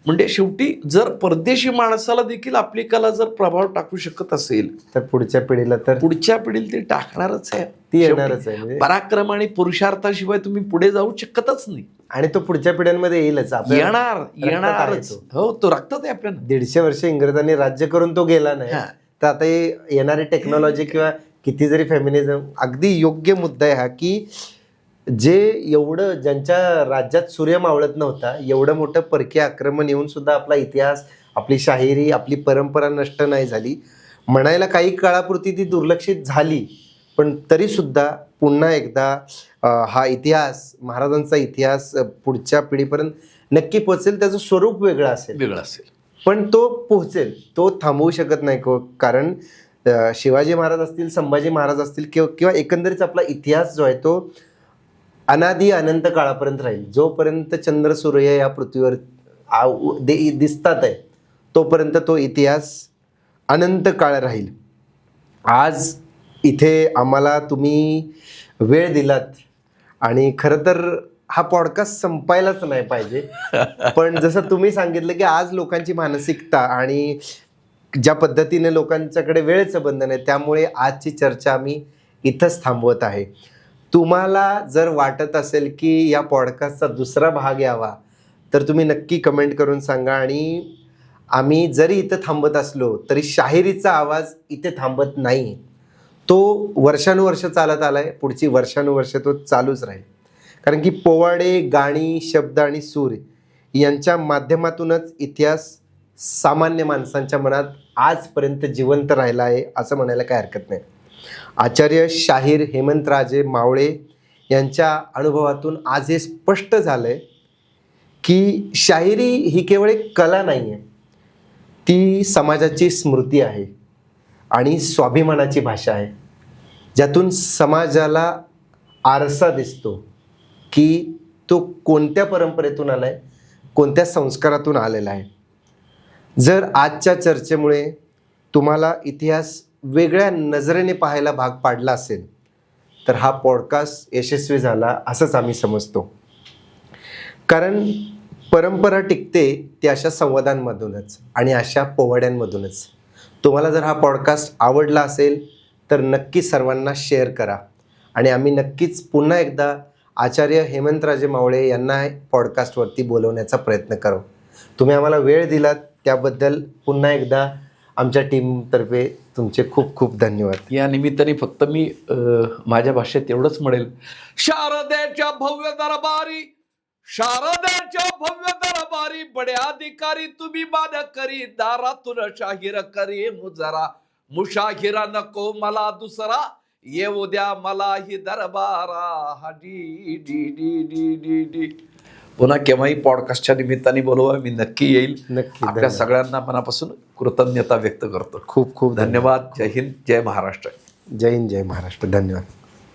B: म्हणजे शेवटी जर परदेशी माणसाला देखील आपली कला जर प्रभाव टाकू शकत असेल
A: तर पुढच्या पिढीला ते
B: टाकणारच आहे.
A: ती येणारच आहे. म्हणजे
B: पराक्रम आणि पुरुषार्थाशिवाय तुम्ही पुढे जाऊ शकतच नाही.
A: आणि तो पुढच्या पिढ्यांमध्ये येईलच.
B: येणारच. हो, तो रक्तात आहे आपल्याला.
A: 150 वर्ष इंग्रजांनी राज्य करून तो गेला नाही. तर आता येणारी टेक्नॉलॉजी किंवा किती जरी फेमिनिझम, अगदी योग्य मुद्दा आहे हा की जे एवढं ज्यांच्या राज्यात सूर्य मावळत नव्हता, एवढं मोठं परकीय आक्रमण येऊन सुद्धा आपला इतिहास, आपली शाहिरी, आपली परंपरा नष्ट नाही झाली. म्हणायला काही काळापुरती ती दुर्लक्षित झाली, पण तरी सुद्धा पुन्हा एकदा हा इतिहास, महाराजांचा इतिहास पुढच्या पिढीपर्यंत नक्की पोहोचेल. त्याचं स्वरूप वेगळं असेल, पण तो पोहोचेल. तो थांबवू शकत नाही. कारण शिवाजी महाराज असतील, संभाजी महाराज असतील किंवा एकंदरीत आपला इतिहास जो आहे तो अनादी अनंत काळापर्यंत राहील. जोपर्यंत चंद्र सूर्य या पृथ्वीवर दिसतात आहे तोपर्यंत तो इतिहास अनंत काळ राहील. आज इथे आम्हाला तुम्ही वेळ दिलात आणि खरं तर हा पॉडकास्ट संपायलाच नाही पाहिजे. पण जसं तुम्ही सांगितलं की आज लोकांची मानसिकता आणि ज्या पद्धतीने लोकांच्याकडे वेळेचं बंधन आहे त्यामुळे आजची चर्चा आम्ही इथंच थांबवत आहे. तुम्हाला जर वाटत असेल की या पॉडकास्टचा दुसरा भाग यावा तर तुम्ही नक्की कमेंट करून सांगा. आणि आम्ही जरी इथं थांबत असलो तरी शाहिरीचा आवाज इथे थांबत नाही. तो वर्षानुवर्ष चालत आला आहे, पुढची वर्षानुवर्ष तो चालूच राहील. कारण की पोवाडे, गाणी, शब्द आणि सूर यांच्या माध्यमातूनच इतिहास सामान्य माणसांच्या मनात आजपर्यंत जिवंत राहिला आहे असं म्हणायला काही हरकत नाही. आचार्य शाहीर हेमंतराजे मावळे यांच्या अनुभवातून आज हे स्पष्ट झालं आहे की शाहिरी ही केवळ एक कला नाही आहे, ती समाजाची स्मृती आहे आणि स्वाभिमानाची भाषा आहे, ज्यातून समाजाला आरसा दिसतो की तो कोणत्या परंपरेतून आला आहे, कोणत्या संस्कारातून आलेला आहे. जर आजच्या चर्चेमुळे तुम्हाला इतिहास वेगळ्या नजरेने पाहायला भाग पाडला असेल तर हा पॉडकास्ट यशस्वी झाला असंच आम्ही समजतो. कारण परंपरा टिकते ती अशा संवादांमधूनच आणि अशा पोवाड्यांमधूनच. तुम्हाला जर हा पॉडकास्ट आवडला असेल तर नक्की सर्वांना शेअर करा. आणि आम्ही नक्कीच पुन्हा एकदा आचार्य हेमंतराजे मावळे यांना पॉडकास्टवरती बोलवण्याचा प्रयत्न करू. तुम्ही आम्हाला वेळ दिलात त्याबद्दल पुन्हा एकदा आमच्या टीमतर्फे तुमचे खूप खूप धन्यवाद.
B: या निमित्ताने फक्त मी माझ्या भाषेत एवढंच म्हणेल, शारदेच्या भव्य दरबारी, शारदेच्या भव्य दरबारी, बडे अधिकारी तुम्ही मान करी, दारातून शाहीर करी मुजरा, मुशाहिरा नको मला दुसरा, येऊ द्या मला ही दरबारा. हा D D D D D D. पुन्हा केव्हाही पॉडकास्टच्या निमित्ताने बोलवा, मी नक्की येईल.
A: नक्की.
B: आपल्या सगळ्यांना मनापासून कृतज्ञता व्यक्त करतो.
A: खूप खूप
B: धन्यवाद. जय हिंद, जय महाराष्ट्र.
A: जय हिंद, जय महाराष्ट्र. धन्यवाद.